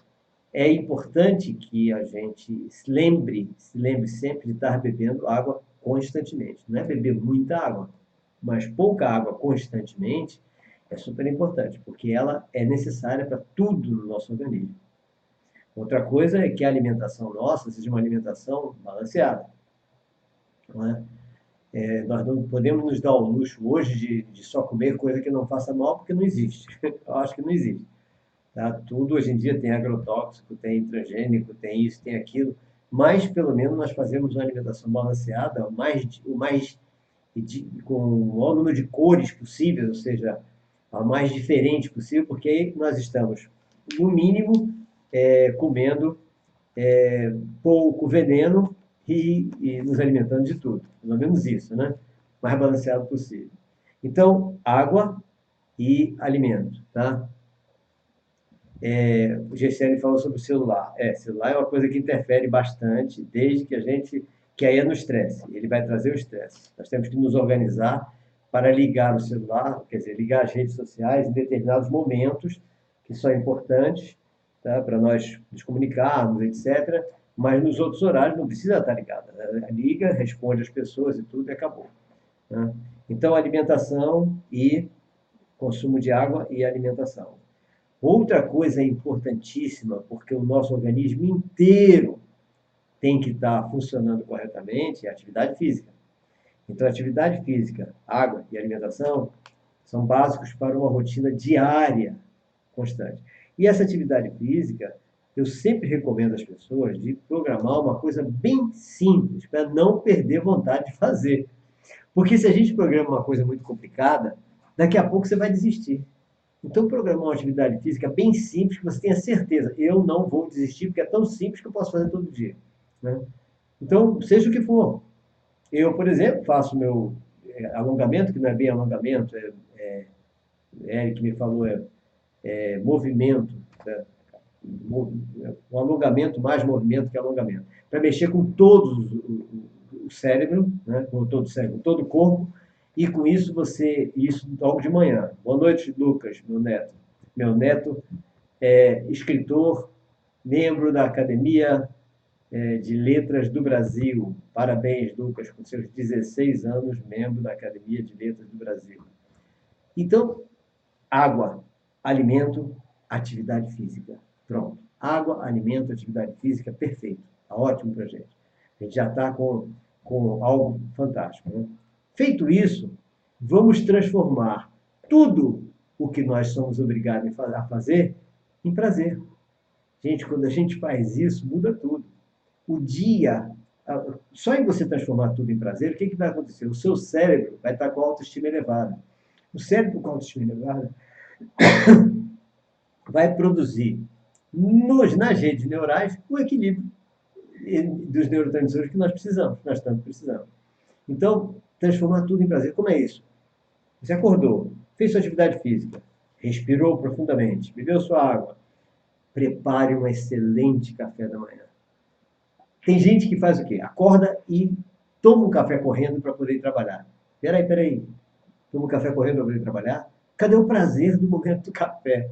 é importante que a gente se lembre sempre de estar bebendo água constantemente. Não é beber muita água, mas pouca água constantemente é super importante, porque ela é necessária para tudo no nosso organismo. Outra coisa é que a alimentação nossa seja uma alimentação balanceada. Não é? Nós não podemos nos dar o luxo hoje de só comer coisa que não faça mal, porque não existe. Eu acho que não existe. Tá? Tudo hoje em dia tem agrotóxico, tem transgênico, tem isso, tem aquilo, mas pelo menos nós fazemos uma alimentação balanceada, com o maior número de cores possível, ou seja, a mais diferente possível, porque aí nós estamos, no mínimo, comendo pouco veneno e nos alimentando de tudo. Pelo menos isso, né? O mais balanceado possível. Então, água e alimento, tá? O GCL falou sobre o celular. Celular é uma coisa que interfere bastante, desde que aí é no estresse. Ele vai trazer o estresse. Nós temos que nos organizar para ligar o celular, quer dizer, ligar as redes sociais em determinados momentos que são importantes, tá? Para nós nos comunicarmos, etc. Mas nos outros horários não precisa estar ligada. Né? Liga, responde às pessoas e tudo, e acabou. Né? Então, alimentação e consumo de água e alimentação. Outra coisa importantíssima, porque o nosso organismo inteiro tem que estar funcionando corretamente, é a atividade física. Então, atividade física, água e alimentação são básicos para uma rotina diária constante. E essa atividade física, eu sempre recomendo às pessoas de programar uma coisa bem simples, para não perder vontade de fazer. Porque se a gente programa uma coisa muito complicada, daqui a pouco você vai desistir. Então, programar uma atividade física bem simples, que você tenha certeza, eu não vou desistir, porque é tão simples que eu posso fazer todo dia. Né? Então, seja o que for. Eu, por exemplo, faço meu alongamento, que não é bem alongamento, Eric me falou, movimento. Né? Um alongamento mais movimento que alongamento. Para mexer com todo o cérebro, né? Com todo o cérebro, todo o corpo, e com isso isso logo de manhã. Boa noite, Lucas, meu neto. Meu neto é escritor, membro da Academia de Letras do Brasil. Parabéns, Lucas, com seus 16 anos, membro da Academia de Letras do Brasil. Então, água, alimento, atividade física. Pronto. Água, alimento, atividade física, perfeito. Está ótimo para a gente. A gente já está com algo fantástico. Né? Feito isso, vamos transformar tudo o que nós somos obrigados a fazer em prazer. Gente, quando a gente faz isso, muda tudo. O dia, só em você transformar tudo em prazer, o que vai acontecer? O seu cérebro vai estar com a autoestima elevada. O cérebro com a autoestima elevada vai produzir nas redes neurais o equilíbrio dos neurotransmissores que nós tanto precisamos. Então, transformar tudo em prazer. Como é isso? Você acordou, fez sua atividade física, respirou profundamente, bebeu sua água, prepare um excelente café da manhã. Tem gente que faz o quê? Acorda e toma um café correndo para poder ir trabalhar. Peraí. Toma um café correndo para poder ir trabalhar? Cadê o prazer do momento do café?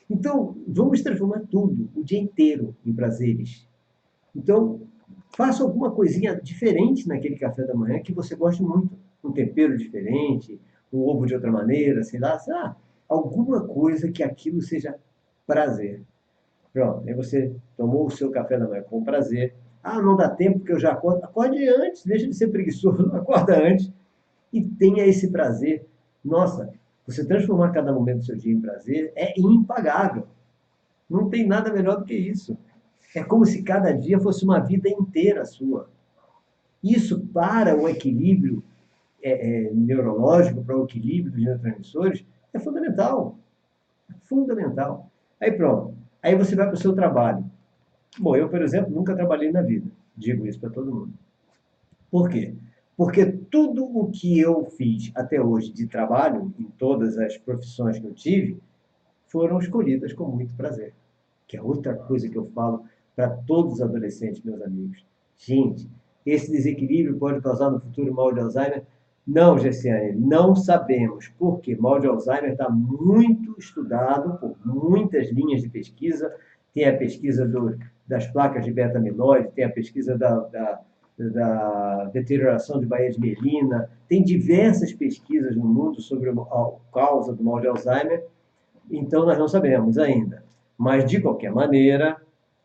Então, vamos transformar tudo, o dia inteiro, em prazeres. Então, faça alguma coisinha diferente naquele café da manhã que você goste muito. Um tempero diferente, um ovo de outra maneira, sei lá, alguma coisa que aquilo seja prazer. Pronto, aí você tomou o seu café da manhã com prazer. Ah, não dá tempo porque eu já acordo. Acorde antes, deixa de ser preguiçoso, acorda antes e tenha esse prazer. Nossa, você transformar cada momento do seu dia em prazer é impagável. Não tem nada melhor do que isso. É como se cada dia fosse uma vida inteira sua. Isso para o equilíbrio neurológico, para o equilíbrio dos neurotransmissores, é fundamental. Fundamental. Aí pronto. Aí você vai para o seu trabalho. Bom, eu, por exemplo, nunca trabalhei na vida. Digo isso para todo mundo. Por quê? Porque tudo o que eu fiz até hoje de trabalho, em todas as profissões que eu tive, foram escolhidas com muito prazer. Que é outra coisa que eu falo para todos os adolescentes, meus amigos. Gente, esse desequilíbrio pode causar no futuro mal de Alzheimer? Não, Gessiane, não sabemos. Por quê? Mal de Alzheimer está muito estudado por muitas linhas de pesquisa. Tem a pesquisa das placas de beta-amiloide, tem a pesquisa da deterioração de baía de mielina, tem diversas pesquisas no mundo sobre a causa do mal de Alzheimer, então nós não sabemos ainda. Mas, de qualquer maneira,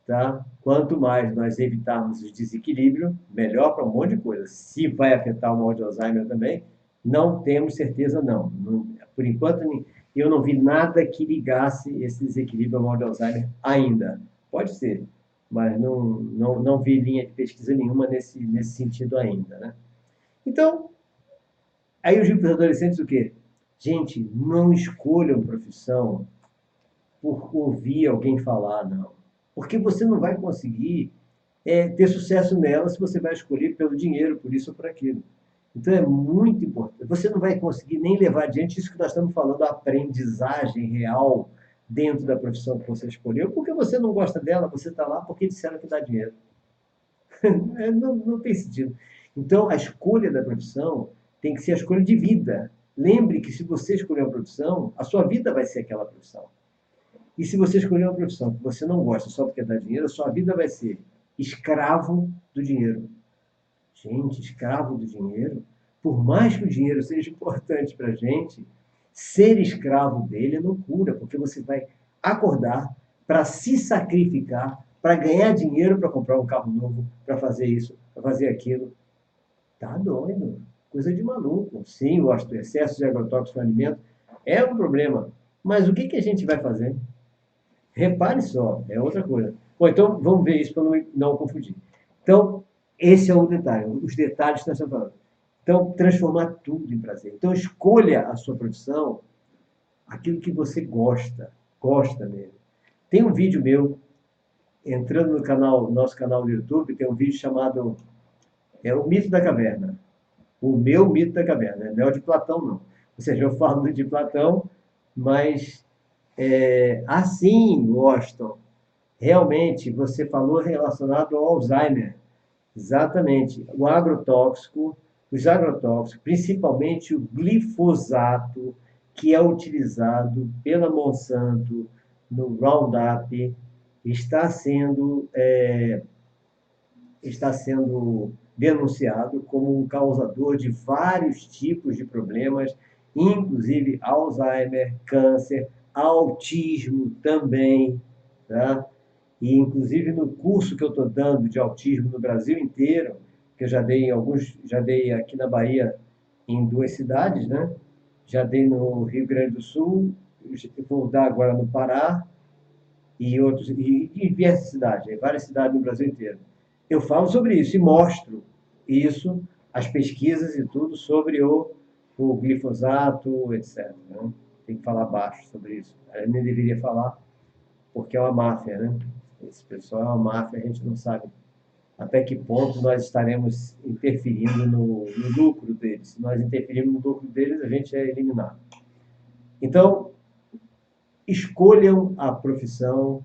tá? Quanto mais nós evitarmos o desequilíbrio, melhor para um monte de coisa. Se vai afetar o mal de Alzheimer também, não temos certeza, não. Por enquanto, eu não vi nada que ligasse esse desequilíbrio ao mal de Alzheimer ainda. Pode ser, mas não vi linha de pesquisa nenhuma nesse sentido ainda, né? Então, aí eu digo para os adolescentes o quê? Gente, não escolham profissão por ouvir alguém falar, não. Porque você não vai conseguir ter sucesso nela se você vai escolher pelo dinheiro, por isso ou por aquilo. Então é muito importante. Você não vai conseguir nem levar adiante isso que nós estamos falando, a aprendizagem real dentro da profissão que você escolheu, porque você não gosta dela, você está lá porque disseram que dá dinheiro. Não tem sentido. Então, a escolha da profissão tem que ser a escolha de vida. Lembre que se você escolher uma profissão, a sua vida vai ser aquela profissão. E se você escolher uma profissão que você não gosta só porque dá dinheiro, a sua vida vai ser escravo do dinheiro. Gente, escravo do dinheiro? Por mais que o dinheiro seja importante para a gente, ser escravo dele é loucura, porque você vai acordar para se sacrificar, para ganhar dinheiro para comprar um carro novo, para fazer isso, para fazer aquilo. Tá doido. Coisa de maluco. Sim, o excesso de agrotóxicos no alimento é um problema. Mas o que a gente vai fazer? Repare só, é outra coisa. Bom, então vamos ver isso para não confundir. Então, esse é o detalhe, os detalhes que nós estamos falando. Então, transformar tudo em prazer. Então, escolha a sua profissão, aquilo que você gosta mesmo. Tem um vídeo meu, entrando no nosso canal do YouTube, tem um vídeo chamado O Mito da Caverna. O meu mito da caverna, não é o de Platão, não. Ou seja, eu falo de Platão, mas assim, Washington, realmente, você falou relacionado ao Alzheimer. Exatamente. Os agrotóxicos, principalmente o glifosato, que é utilizado pela Monsanto no Roundup, está sendo, está sendo denunciado como um causador de vários tipos de problemas, inclusive Alzheimer, câncer, autismo também, tá? E, inclusive, no curso que eu estou dando de autismo no Brasil inteiro, que eu já dei aqui na Bahia em 2 cidades, né? Já dei no Rio Grande do Sul, vou dar agora no Pará e diversas cidades, em várias cidades no Brasil inteiro. Eu falo sobre isso e mostro isso, as pesquisas e tudo sobre o glifosato, etc. Né? falar baixo sobre isso. Ela nem deveria falar, porque é uma máfia, né? Esse pessoal é uma máfia, a gente não sabe até que ponto nós estaremos interferindo no lucro deles. Se nós interferirmos no lucro deles, a gente é eliminado. Então, escolham a profissão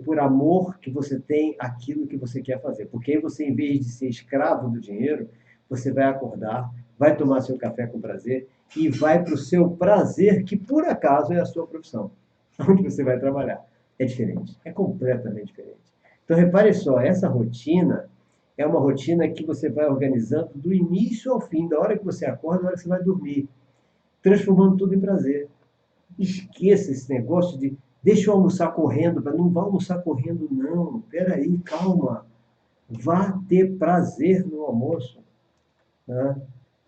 por amor que você tem aquilo que você quer fazer. Porque aí você, em vez de ser escravo do dinheiro, você vai acordar, vai tomar seu café com prazer e vai para o seu prazer, que por acaso é a sua profissão, onde você vai trabalhar. É diferente, é completamente diferente. Então, repare só, essa rotina é uma rotina que você vai organizando do início ao fim, da hora que você acorda, da hora que você vai dormir, transformando tudo em prazer. Esqueça esse negócio de deixa eu almoçar correndo, não vá almoçar correndo, não. Peraí, calma. Vá ter prazer no almoço. Tá?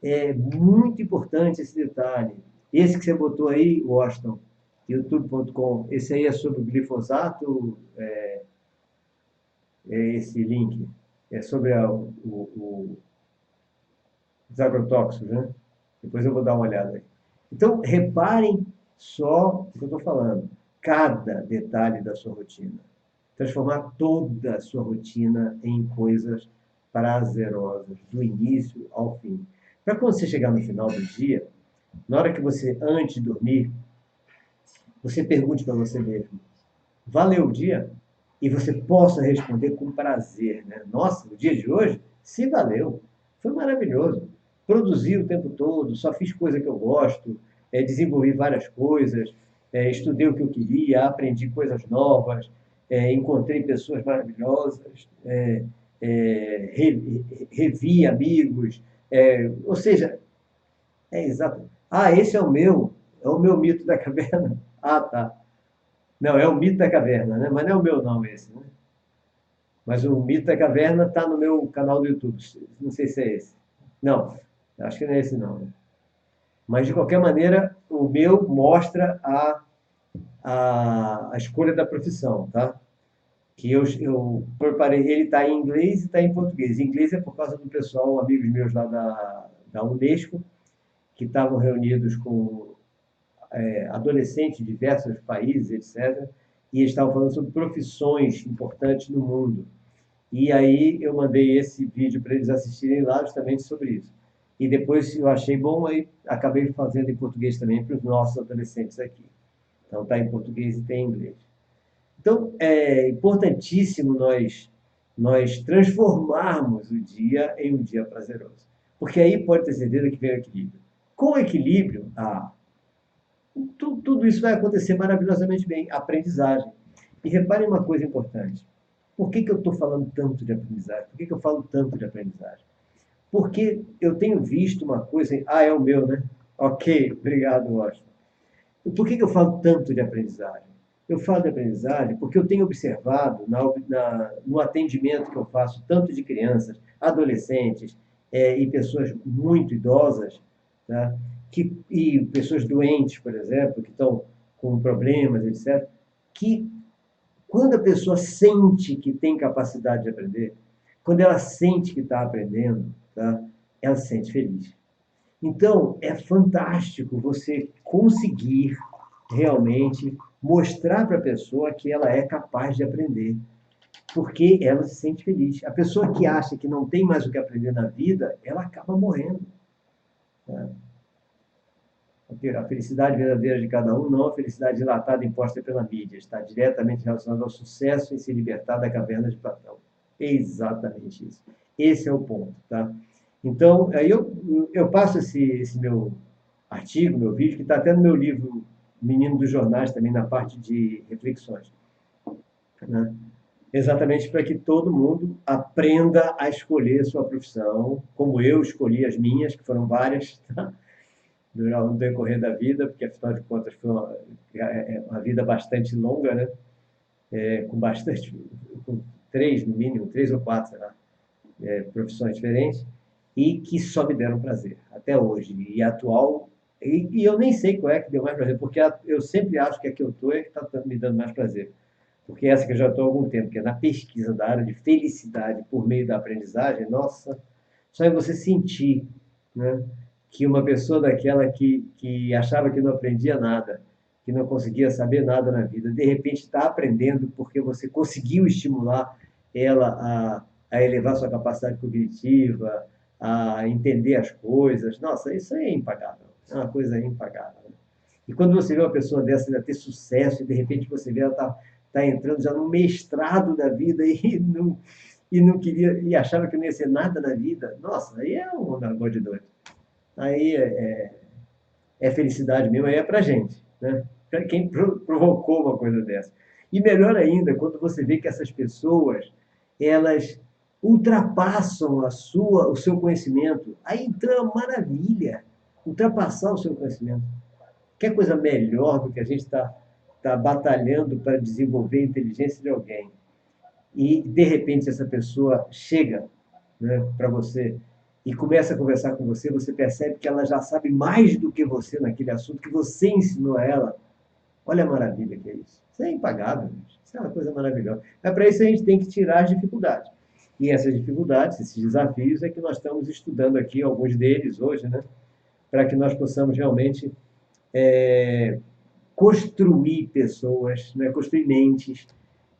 É muito importante esse detalhe. Esse que você botou aí, Washington, youtube.com, esse aí é sobre o glifosato, esse link. É sobre os agrotóxicos, né? Depois eu vou dar uma olhada aí. Então, reparem só o que eu estou falando. Cada detalhe da sua rotina. Transformar toda a sua rotina em coisas prazerosas, do início ao fim. Para quando você chegar no final do dia, na hora que você, antes de dormir, você pergunte para você mesmo, valeu o dia? E você possa responder com prazer, né? Nossa, o dia de hoje, se valeu, foi maravilhoso. Produzi o tempo todo, só fiz coisa que eu gosto, desenvolvi várias coisas, estudei o que eu queria, aprendi coisas novas, encontrei pessoas maravilhosas, revi amigos, ou seja, é exato. Ah, esse é o meu mito da caverna. Ah, tá. Não, é o mito da caverna, né? Mas não é o meu não esse, né? Mas o mito da caverna está no meu canal do YouTube. Não sei se é esse. Não, acho que não é esse não, né? Mas de qualquer maneira, o meu mostra a escolha da profissão, tá? Que eu preparei, ele está em inglês e está em português. Em inglês é por causa do pessoal, amigos meus lá da Unesco, que estavam reunidos com adolescentes de diversos países, etc. E eles estavam falando sobre profissões importantes no mundo. E aí eu mandei esse vídeo para eles assistirem lá justamente sobre isso. E depois eu achei bom, aí acabei fazendo em português também para os nossos adolescentes aqui. Então está em português e tem em inglês. Então é importantíssimo nós transformarmos o dia em um dia prazeroso. Porque aí pode ter certeza que vem o equilíbrio. Com o equilíbrio, tudo isso vai acontecer maravilhosamente bem. Aprendizagem. E reparem uma coisa importante. Por que eu estou falando tanto de aprendizagem? Por que eu falo tanto de aprendizagem? Porque eu tenho visto uma coisa. Ah, é o meu, né? Ok, obrigado, Washington. Por que eu falo tanto de aprendizagem? Eu falo de aprendizagem porque eu tenho observado no atendimento que eu faço, tanto de crianças, adolescentes e pessoas muito idosas, tá? E pessoas doentes, por exemplo, que estão com problemas, etc., que quando a pessoa sente que tem capacidade de aprender, quando ela sente que está aprendendo, tá? Ela se sente feliz. Então, é fantástico você conseguir realmente mostrar para a pessoa que ela é capaz de aprender, porque ela se sente feliz. A pessoa que acha que não tem mais o que aprender na vida, ela acaba morrendo. Tá? A felicidade verdadeira de cada um, não a felicidade dilatada imposta pela mídia, está diretamente relacionada ao sucesso em se libertar da caverna de Platão. É exatamente isso. Esse é o ponto, tá? Então, aí eu passo esse meu artigo, meu vídeo, que está até no meu livro Menino dos Jornais, também na parte de reflexões, né? Exatamente para que todo mundo aprenda a escolher a sua profissão, como eu escolhi as minhas, que foram várias, tá? No decorrer da vida, porque afinal de contas foi uma vida bastante longa, né? Com três, no mínimo, três ou quatro, sei lá, profissões diferentes, e que só me deram prazer, até hoje. E atual, e eu nem sei qual é que deu mais prazer, porque eu sempre acho que a que eu estou é que está me dando mais prazer. Porque essa que eu já estou há algum tempo, que é na pesquisa da área de felicidade por meio da aprendizagem, nossa, só é você sentir, né? que uma pessoa daquela que achava que não aprendia nada, que não conseguia saber nada na vida, de repente está aprendendo porque você conseguiu estimular ela a elevar sua capacidade cognitiva, a entender as coisas. Nossa, isso aí é impagável. É uma coisa impagável. E quando você vê uma pessoa dessa ainda ter sucesso e de repente você vê ela tá entrando já no mestrado da vida e não queria e achava que não ia ser nada na vida, nossa, aí é um negócio de doido. Aí é felicidade mesmo, aí é pra gente, né? Pra quem provocou uma coisa dessa. E melhor ainda, quando você vê que essas pessoas, elas ultrapassam o seu conhecimento, aí então é uma maravilha, ultrapassar o seu conhecimento. Quer coisa melhor do que a gente tá batalhando para desenvolver a inteligência de alguém? E, de repente, essa pessoa chega, né, para você e começa a conversar com você, você percebe que ela já sabe mais do que você naquele assunto que você ensinou a ela. Olha a maravilha que é isso. Isso é impagável, gente. Isso é uma coisa maravilhosa. Mas para isso a gente tem que tirar as dificuldades. E essas dificuldades, esses desafios, é que nós estamos estudando aqui, alguns deles hoje, né? Para que nós possamos realmente é, construir pessoas, né? Construir mentes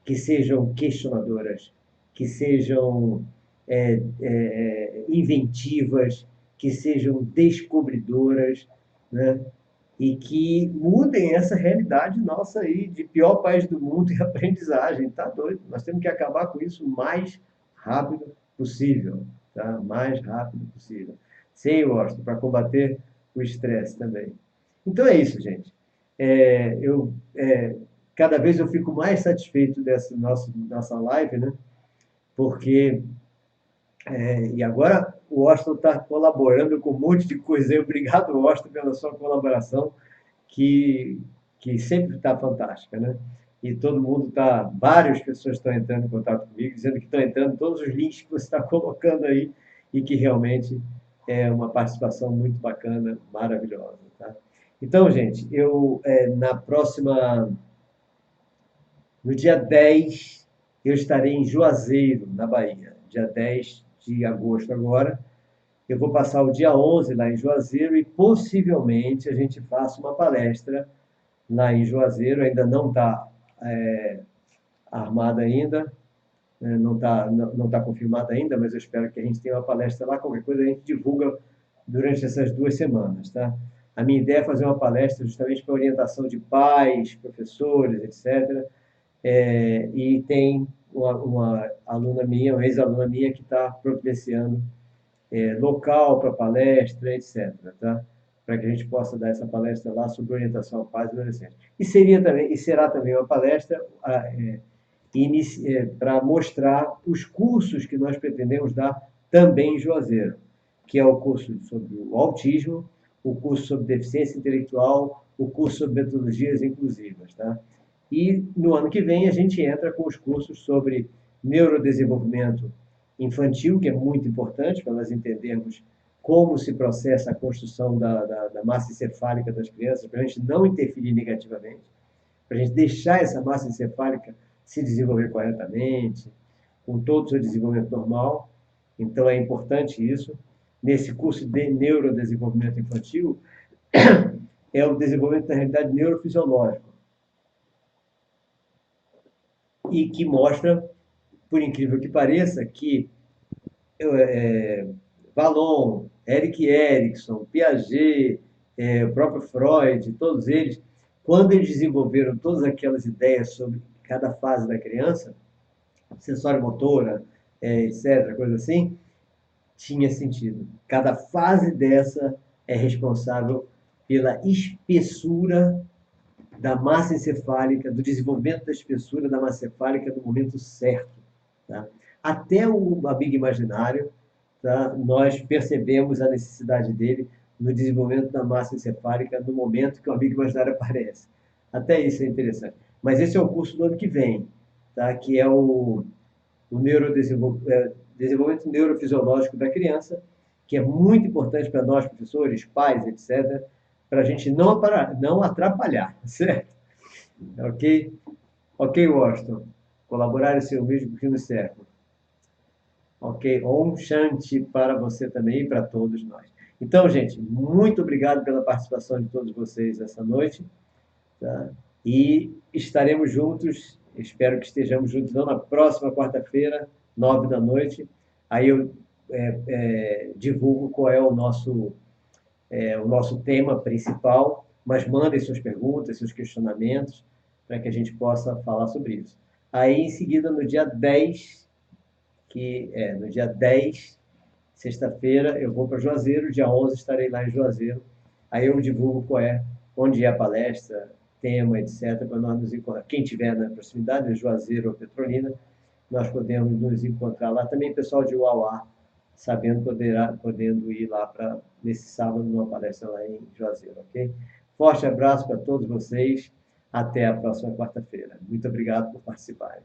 que sejam questionadoras, que sejam inventivas, que sejam descobridoras, né? E que mudem essa realidade nossa aí de pior país do mundo em aprendizagem. Tá doido? Nós temos que acabar com isso o mais rápido possível, tá? Mais rápido possível. Sem Washington, para combater o estresse também. Então é isso, gente. Cada vez eu fico mais satisfeito dessa nossa live, né? Porque e agora o Washington está colaborando com um monte de coisa. Obrigado, Washington, pela sua colaboração, que, que sempre está fantástica, né? E todo mundo várias pessoas estão entrando em contato comigo, dizendo que estão entrando todos os links que você está colocando aí e que realmente é uma participação muito bacana, maravilhosa, tá? Então, gente, no dia 10, eu estarei em Juazeiro, na Bahia. Dia 10 de agosto agora. Eu vou passar o dia 11 lá em Juazeiro e possivelmente a gente faça uma palestra lá em Juazeiro. Ainda não está armada ainda, né? Não tá confirmada ainda, mas eu espero que a gente tenha uma palestra lá. Qualquer coisa a gente divulga durante essas 2 semanas, tá? A minha ideia é fazer uma palestra justamente para orientação de pais, professores, etc. E tem uma aluna minha, uma ex-aluna minha, que está providenciando local para palestra, etc., tá? Para que a gente possa dar essa palestra lá sobre orientação a pais e adolescentes. E será também uma palestra para mostrar os cursos que nós pretendemos dar também em Juazeiro, que é o curso sobre o autismo, o curso sobre deficiência intelectual, o curso sobre metodologias inclusivas, tá? E no ano que vem a gente entra com os cursos sobre neurodesenvolvimento infantil, que é muito importante para nós entendermos como se processa a construção da massa encefálica das crianças, para a gente não interferir negativamente, para a gente deixar essa massa encefálica se desenvolver corretamente, com todo o seu desenvolvimento normal. Então é importante isso. Nesse curso de neurodesenvolvimento infantil, é o desenvolvimento, na realidade, neurofisiológico, e que mostra, por incrível que pareça, que Valon, Eric Erikson, Piaget, o próprio Freud, todos eles, quando eles desenvolveram todas aquelas ideias sobre cada fase da criança, sensório motora, etc., coisa assim, tinha sentido. Cada fase dessa é responsável pela espessura da massa encefálica, do desenvolvimento da espessura da massa encefálica no momento certo. Tá? Até o amigo imaginário, tá? Nós percebemos a necessidade dele no desenvolvimento da massa encefálica no momento que o amigo imaginário aparece. Até isso é interessante. Mas esse é o curso do ano que vem, tá? Que é o desenvolvimento neurofisiológico da criança, que é muito importante para nós, professores, pais, etc., para a gente não atrapalhar, certo? Ok? Ok, Washington. Colaborar é seu mesmo que nos serve. Ok? Om Shanti para você também e para todos nós. Então, gente, muito obrigado pela participação de todos vocês essa noite. Tá? E estaremos juntos, espero que estejamos juntos não na próxima quarta-feira, 9 da noite. Aí eu divulgo qual é o nosso tema principal, mas mandem suas perguntas, seus questionamentos, para que a gente possa falar sobre isso. Aí, em seguida, no dia 10, no dia 10, sexta-feira, eu vou para Juazeiro, dia 11 estarei lá em Juazeiro. Aí eu divulgo onde é a palestra, tema, etc., para nós nos encontrar. Quem tiver na proximidade, Juazeiro ou Petrolina, nós podemos nos encontrar lá. Também pessoal de Uauá, podendo ir lá nesse sábado, numa palestra lá em Juazeiro, ok? Forte abraço para todos vocês. Até a próxima quarta-feira. Muito obrigado por participarem.